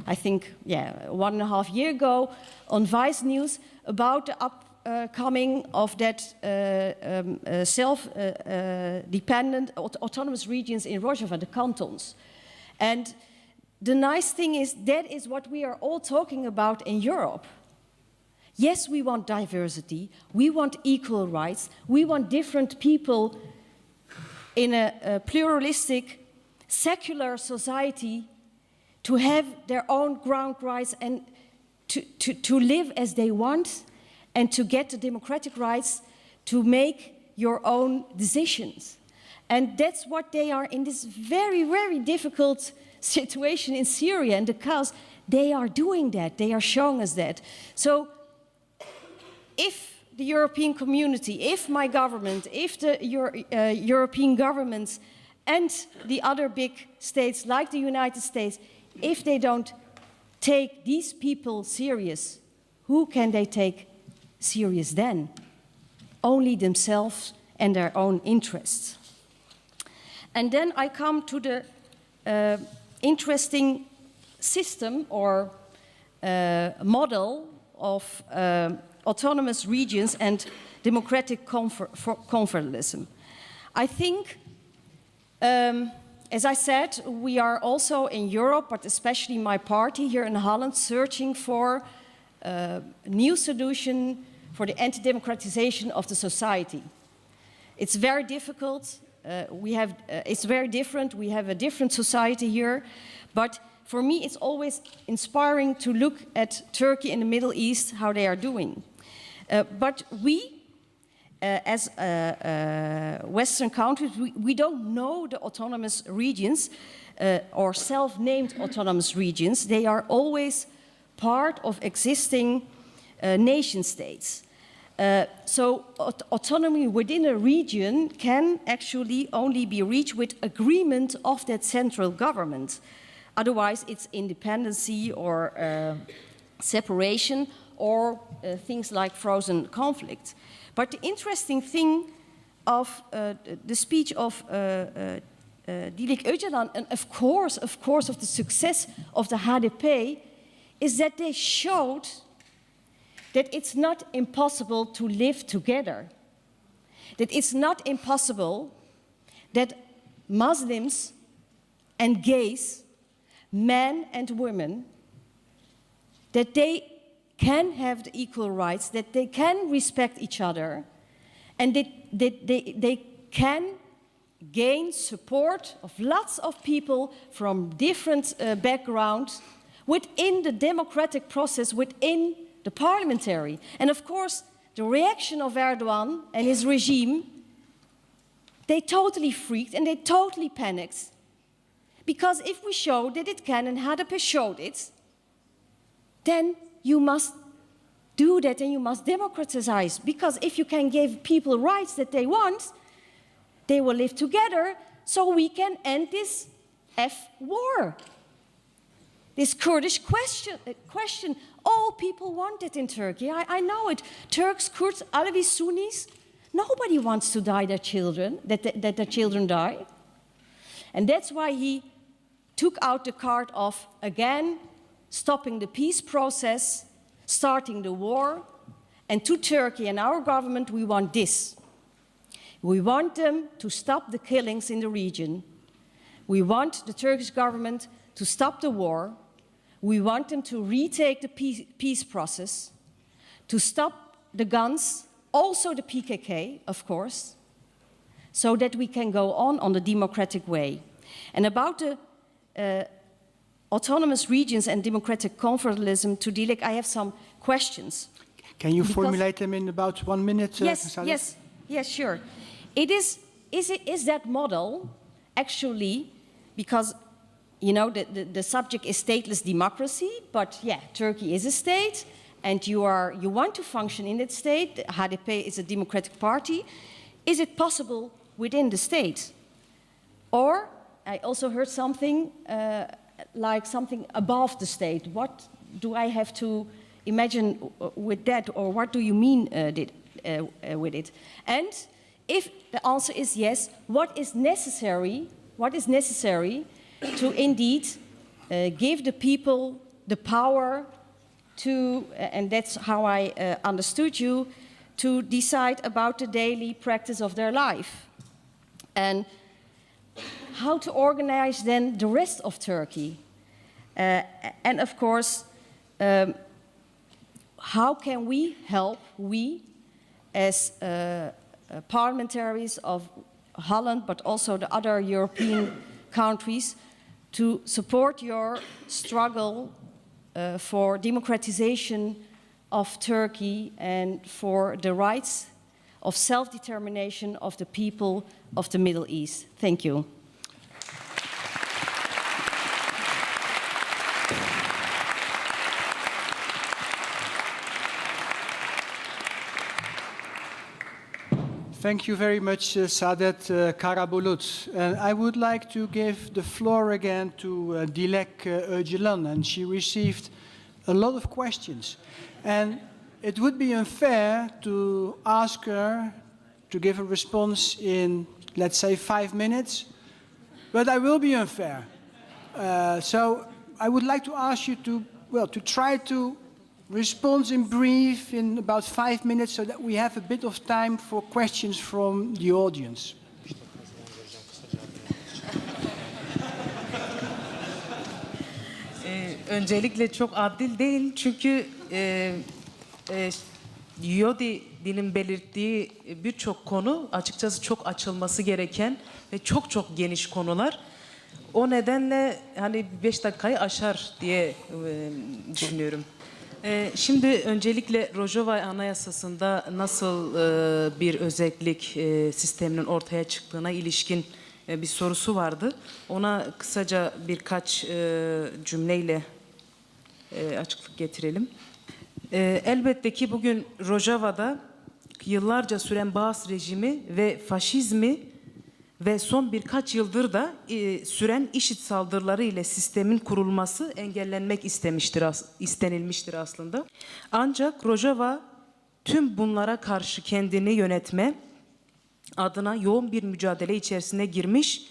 I think, 1.5 years ago, on Vice News about the upcoming of that self-dependent autonomous regions in Rojava, the cantons. And the nice thing is that is what we are all talking about in Europe. Yes, we want diversity, we want equal rights, we want different people in a pluralistic, secular society to have their own ground rights and to live as they want and to get the democratic rights to make your own decisions. And that's what they are in this very, very difficult situation in Syria and the chaos. They are doing that, they are showing us that. So if the European community, if my government, if the European governments and the other big states like the United States, if they don't take these people serious, who can they take serious then? Only themselves and their own interests. And then I come to the interesting system or model of autonomous regions and democratic confederalism. I think, as I said, we are also in Europe, but especially my party here in Holland, searching for a new solution for the anti-democratization of the society. It's very difficult. It's very different. We have a different society here, but for me, it's always inspiring to look at Turkey and the Middle East, how they are doing. But we, as Western countries, we don't know the autonomous regions or self-named autonomous regions. They are always part of existing nation states. So autonomy within a region can actually only be reached with agreement of that central government. Otherwise, it's independency or separation or things like frozen conflict. But the interesting thing of the speech of Dilek Öcalan, and of course of the success of the HDP, is that they showed that it's not impossible to live together, that it's not impossible that Muslims and gays, men and women, that they can have the equal rights, that they can respect each other, and that they can gain support of lots of people from different backgrounds within the democratic process, within the parliamentary. And of course, the reaction of Erdoğan and his regime, they totally freaked and they totally panicked. Because if we show that it can, and HDP showed it, then you must do that, then you must democratize. Because if you can give people rights that they want, they will live together, so we can end this war. This Kurdish question, all people want it in Turkey. I know it. Turks, Kurds, Alevis, Sunnis, nobody wants to die their children, that their children die. And that's why he took out the card of, again, stopping the peace process, starting the war. And to Turkey and our government, we want this. We want them to stop the killings in the region. We want the Turkish government to stop the war. We want them to retake the peace process, to stop the guns, also the PKK, of course, so that we can go on the democratic way. And about the autonomous regions and democratic confederalism, to Dilek, I have some questions. Can you formulate them in about 1 minute? Yes, sure. Is that model actually, because you know the subject is stateless democracy, but yeah, Turkey is a state, and you want to function in that state. The HDP is a democratic party. Is it possible within the state? Or I also heard something like something above the state. What do I have to imagine with that, or what do you mean with it? And if the answer is yes, what is necessary to indeed give the people the power to, and that's how I understood you, to decide about the daily practice of their life. And how to organize then the rest of Turkey. And of course, how can we help, we as parliamentaries of Holland, but also the other European countries, to support your struggle for democratization of Turkey and for the rights of self-determination of the people of the Middle East. Thank you. Thank you very much, Saadet Karabulut. And I would like to give the floor again to Dilek Öcalan, and she received a lot of questions. And it would be unfair to ask her to give a response in, let's say, 5 minutes, but I will be unfair. So I would like to ask you to try to respond in brief in about 5 minutes so that we have a bit of time for questions from the audience. Öncelikle çok adil değil çünkü Yodi'nin belirttiği birçok konu açıkçası çok açılması gereken ve çok çok geniş konular. O nedenle hani 5 dakikayı aşar diye düşünüyorum. Şimdi öncelikle Rojava Anayasası'nda nasıl bir özellik sisteminin ortaya çıktığına ilişkin bir sorusu vardı. Ona kısaca birkaç cümleyle açıklık getirelim. Elbette ki bugün Rojava'da yıllarca süren Baas rejimi ve faşizmi ve son birkaç yıldır da süren IŞİD saldırıları ile sistemin kurulması engellenmek istenilmiştir aslında. Ancak Rojava tüm bunlara karşı kendini yönetme adına yoğun bir mücadele içerisine girmiş,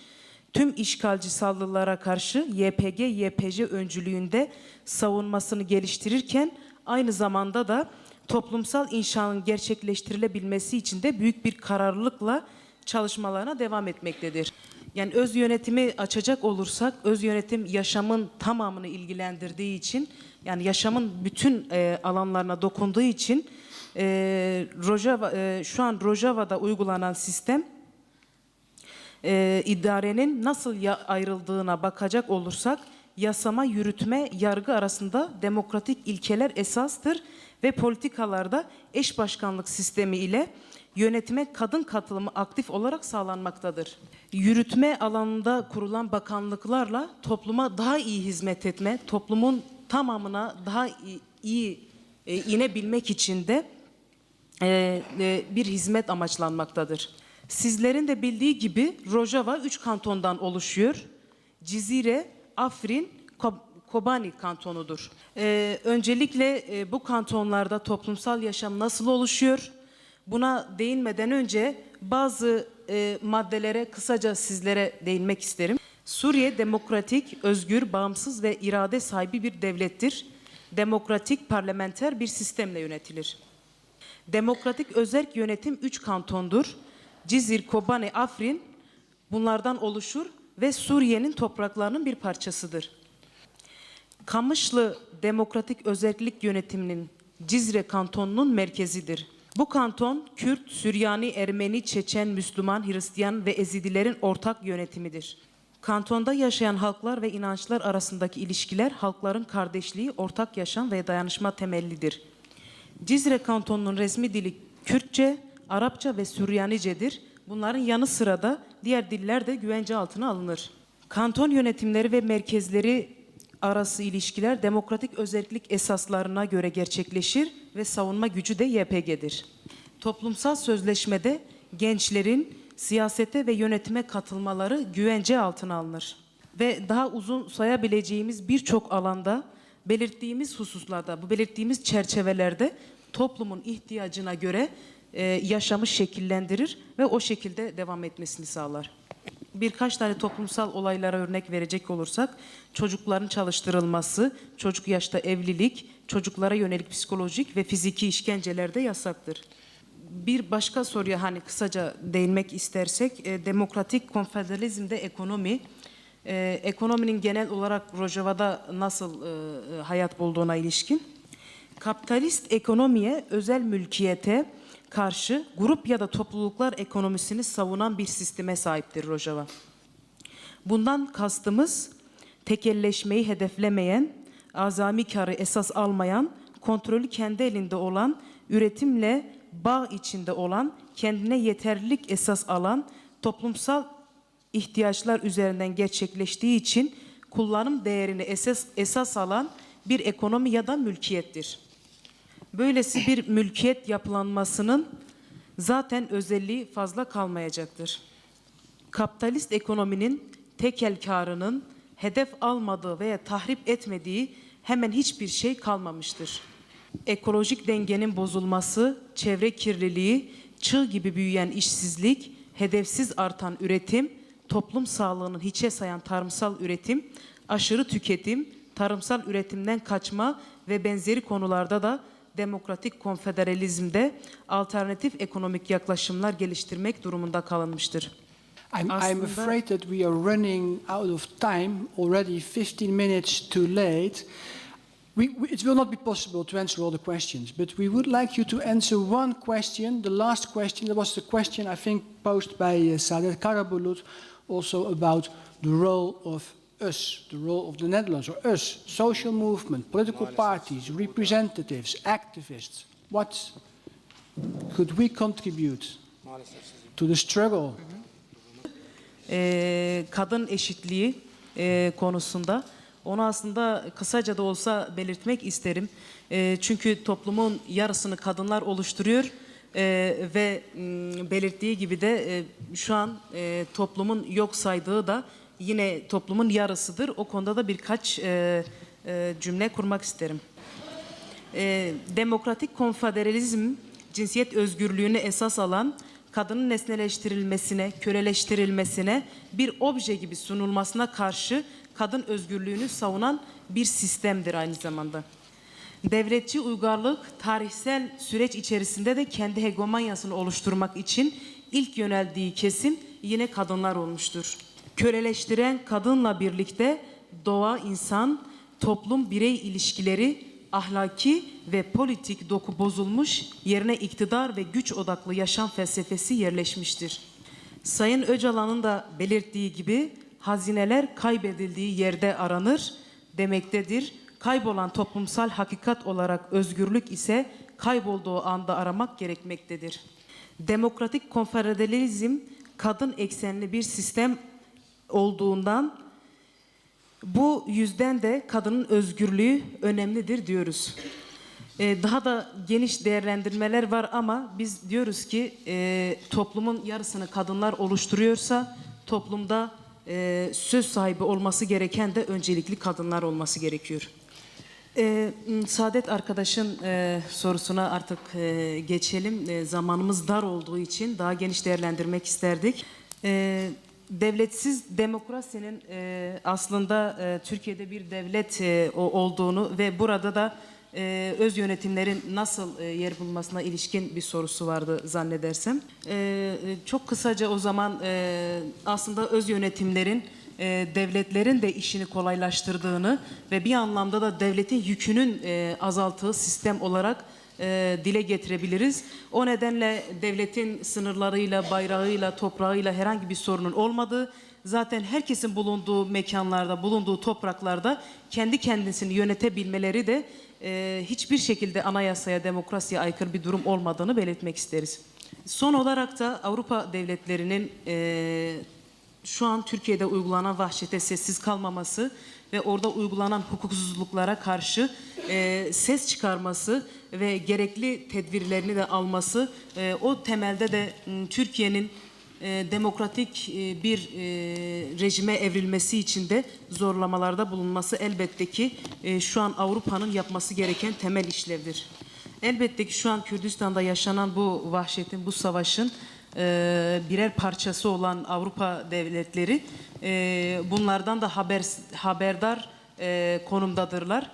tüm işgalci saldırılara karşı YPG-YPJ öncülüğünde savunmasını geliştirirken aynı zamanda da toplumsal inşanın gerçekleştirilebilmesi için de büyük bir kararlılıkla çalışmalarına devam etmektedir. Yani öz yönetimi açacak olursak, öz yönetim yaşamın tamamını ilgilendirdiği için, yani yaşamın bütün alanlarına dokunduğu için şu an Rojava'da uygulanan sistem idarenin nasıl ayrıldığına bakacak olursak, yasama, yürütme, yargı arasında demokratik ilkeler esastır ve politikalarda eş başkanlık sistemi ile yönetime kadın katılımı aktif olarak sağlanmaktadır. Yürütme alanında kurulan bakanlıklarla topluma daha iyi hizmet etme, toplumun tamamına daha iyi inebilmek için de bir hizmet amaçlanmaktadır. Sizlerin de bildiği gibi Rojava 3 kantondan oluşuyor. Cizire, Afrin, Kobani kantonudur. Öncelikle bu kantonlarda toplumsal yaşam nasıl oluşuyor? Buna değinmeden önce bazı maddelere kısaca sizlere değinmek isterim. Suriye demokratik, özgür, bağımsız ve irade sahibi bir devlettir. Demokratik, parlamenter bir sistemle yönetilir. Demokratik özerk yönetim 3 kantondur. Cizir, Kobani, Afrin bunlardan oluşur ve Suriye'nin topraklarının bir parçasıdır. Kamışlı Demokratik Özerklik Yönetiminin Cizre kantonunun merkezidir. Bu kanton Kürt, Süryani, Ermeni, Çeçen, Müslüman, Hristiyan ve Ezidilerin ortak yönetimidir. Kantonda yaşayan halklar ve inançlar arasındaki ilişkiler halkların kardeşliği, ortak yaşam ve dayanışma temellidir. Cizre kantonunun resmi dili Kürtçe, Arapça ve Süryanicedir. Bunların yanı sıra da diğer diller de güvence altına alınır. Kanton yönetimleri ve merkezleri arası ilişkiler demokratik özerklik esaslarına göre gerçekleşir ve savunma gücü de YPG'dir. Toplumsal sözleşmede gençlerin siyasete ve yönetime katılmaları güvence altına alınır. Ve daha uzun sayabileceğimiz birçok alanda belirttiğimiz hususlarda, bu belirttiğimiz çerçevelerde toplumun ihtiyacına göre yaşamı şekillendirir ve o şekilde devam etmesini sağlar. Birkaç tane toplumsal olaylara örnek verecek olursak, çocukların çalıştırılması, çocuk yaşta evlilik, çocuklara yönelik psikolojik ve fiziki işkenceler de yasaktır. Bir başka soruya hani kısaca değinmek istersek, demokratik konfederalizmde ekonomi, ekonominin genel olarak Rojava'da nasıl hayat bulduğuna ilişkin, kapitalist ekonomiye, özel mülkiyete karşı grup ya da topluluklar ekonomisini savunan bir sisteme sahiptir Rojava. Bundan kastımız tekelleşmeyi hedeflemeyen, azami karı esas almayan, kontrolü kendi elinde olan, üretimle bağ içinde olan, kendine yeterlilik esas alan, toplumsal ihtiyaçlar üzerinden gerçekleştiği için kullanım değerini esas alan bir ekonomi ya da mülkiyettir. Böylesi bir mülkiyet yapılanmasının zaten özelliği fazla kalmayacaktır. Kapitalist ekonominin tekel karının hedef almadığı veya tahrip etmediği hemen hiçbir şey kalmamıştır. Ekolojik dengenin bozulması, çevre kirliliği, çığ gibi büyüyen işsizlik, hedefsiz artan üretim, toplum sağlığının hiçe sayan tarımsal üretim, aşırı tüketim, tarımsal üretimden kaçma ve benzeri konularda da demokratik konfederalizmde alternatif ekonomik yaklaşımlar geliştirmek durumunda kalınmıştır. I'm afraid that we are running out of time, already 15 minutes too late. It will not be possible to answer all the questions, but we would like you to answer one question, the last question. That was the question, I think, posed by Saadet Karabulut, also about the role of us, the role of the Netherlands, or us, social movement, political parties, representatives, activists. What could we contribute to the struggle? Kadın eşitliği konusunda onu aslında kısaca da olsa belirtmek isterim. Çünkü toplumun yarısını kadınlar oluşturuyor ve belirttiği gibi de şu an toplumun yok saydığı da yine toplumun yarısıdır. O konuda da birkaç cümle kurmak isterim. Demokratik konfederalizm cinsiyet özgürlüğünü esas alan, kadının nesneleştirilmesine, köleleştirilmesine, bir obje gibi sunulmasına karşı kadın özgürlüğünü savunan bir sistemdir aynı zamanda. Devletçi uygarlık tarihsel süreç içerisinde de kendi hegemonyasını oluşturmak için ilk yöneldiği kesim yine kadınlar olmuştur. Köleleştiren kadınla birlikte doğa, insan, toplum, birey ilişkileri ahlaki ve politik doku bozulmuş, yerine iktidar ve güç odaklı yaşam felsefesi yerleşmiştir. Sayın Öcalan'ın da belirttiği gibi hazineler kaybedildiği yerde aranır demektedir. Kaybolan toplumsal hakikat olarak özgürlük ise kaybolduğu anda aramak gerekmektedir. Demokratik konfederalizm kadın eksenli bir sistem olduğundan bu yüzden de kadının özgürlüğü önemlidir diyoruz. Daha da geniş değerlendirmeler var ama biz diyoruz ki toplumun yarısını kadınlar oluşturuyorsa toplumda söz sahibi olması gereken de öncelikli kadınlar olması gerekiyor. Saadet arkadaşın sorusuna artık geçelim. Zamanımız dar olduğu için daha geniş değerlendirmek isterdik. Devletsiz demokrasinin aslında Türkiye'de bir devlet olduğunu ve burada da öz yönetimlerin nasıl yer bulmasına ilişkin bir sorusu vardı zannedersem. Çok kısaca o zaman aslında öz yönetimlerin devletlerin de işini kolaylaştırdığını ve bir anlamda da devletin yükünün azalttığı sistem olarak dile getirebiliriz. O nedenle devletin sınırlarıyla, bayrağıyla, toprağıyla herhangi bir sorunun olmadığı, zaten herkesin bulunduğu mekanlarda, bulunduğu topraklarda kendi kendisini yönetebilmeleri de hiçbir şekilde anayasaya, demokrasiye aykırı bir durum olmadığını belirtmek isteriz. Son olarak da Avrupa devletlerinin şu an Türkiye'de uygulanan vahşete sessiz kalmaması ve orada uygulanan hukuksuzluklara karşı ses çıkarması ve gerekli tedbirlerini de alması, o temelde de Türkiye'nin demokratik bir rejime evrilmesi için de zorlamalarda bulunması elbette ki şu an Avrupa'nın yapması gereken temel işlevdir. Elbette ki şu an Kürdistan'da yaşanan bu vahşetin, bu savaşın birer parçası olan Avrupa devletleri bunlardan da haberdar konumdadırlar.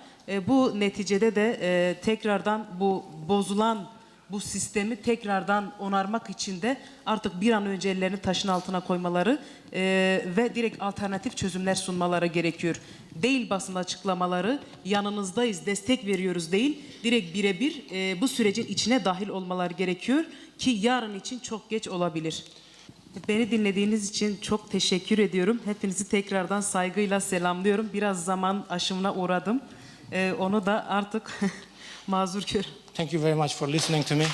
Bu neticede de tekrardan bu bozulan bu sistemi tekrardan onarmak için de artık bir an önce ellerini taşın altına koymaları ve direkt alternatif çözümler sunmaları gerekiyor. Değil basın açıklamaları, yanınızdayız, destek veriyoruz değil, direkt birebir bu sürecin içine dahil olmaları gerekiyor ki yarın için çok geç olabilir. Beni dinlediğiniz için çok teşekkür ediyorum. Hepinizi tekrardan saygıyla selamlıyorum. Biraz zaman aşımına uğradım. Onu da artık mazur gör. Thank you very much for listening to me.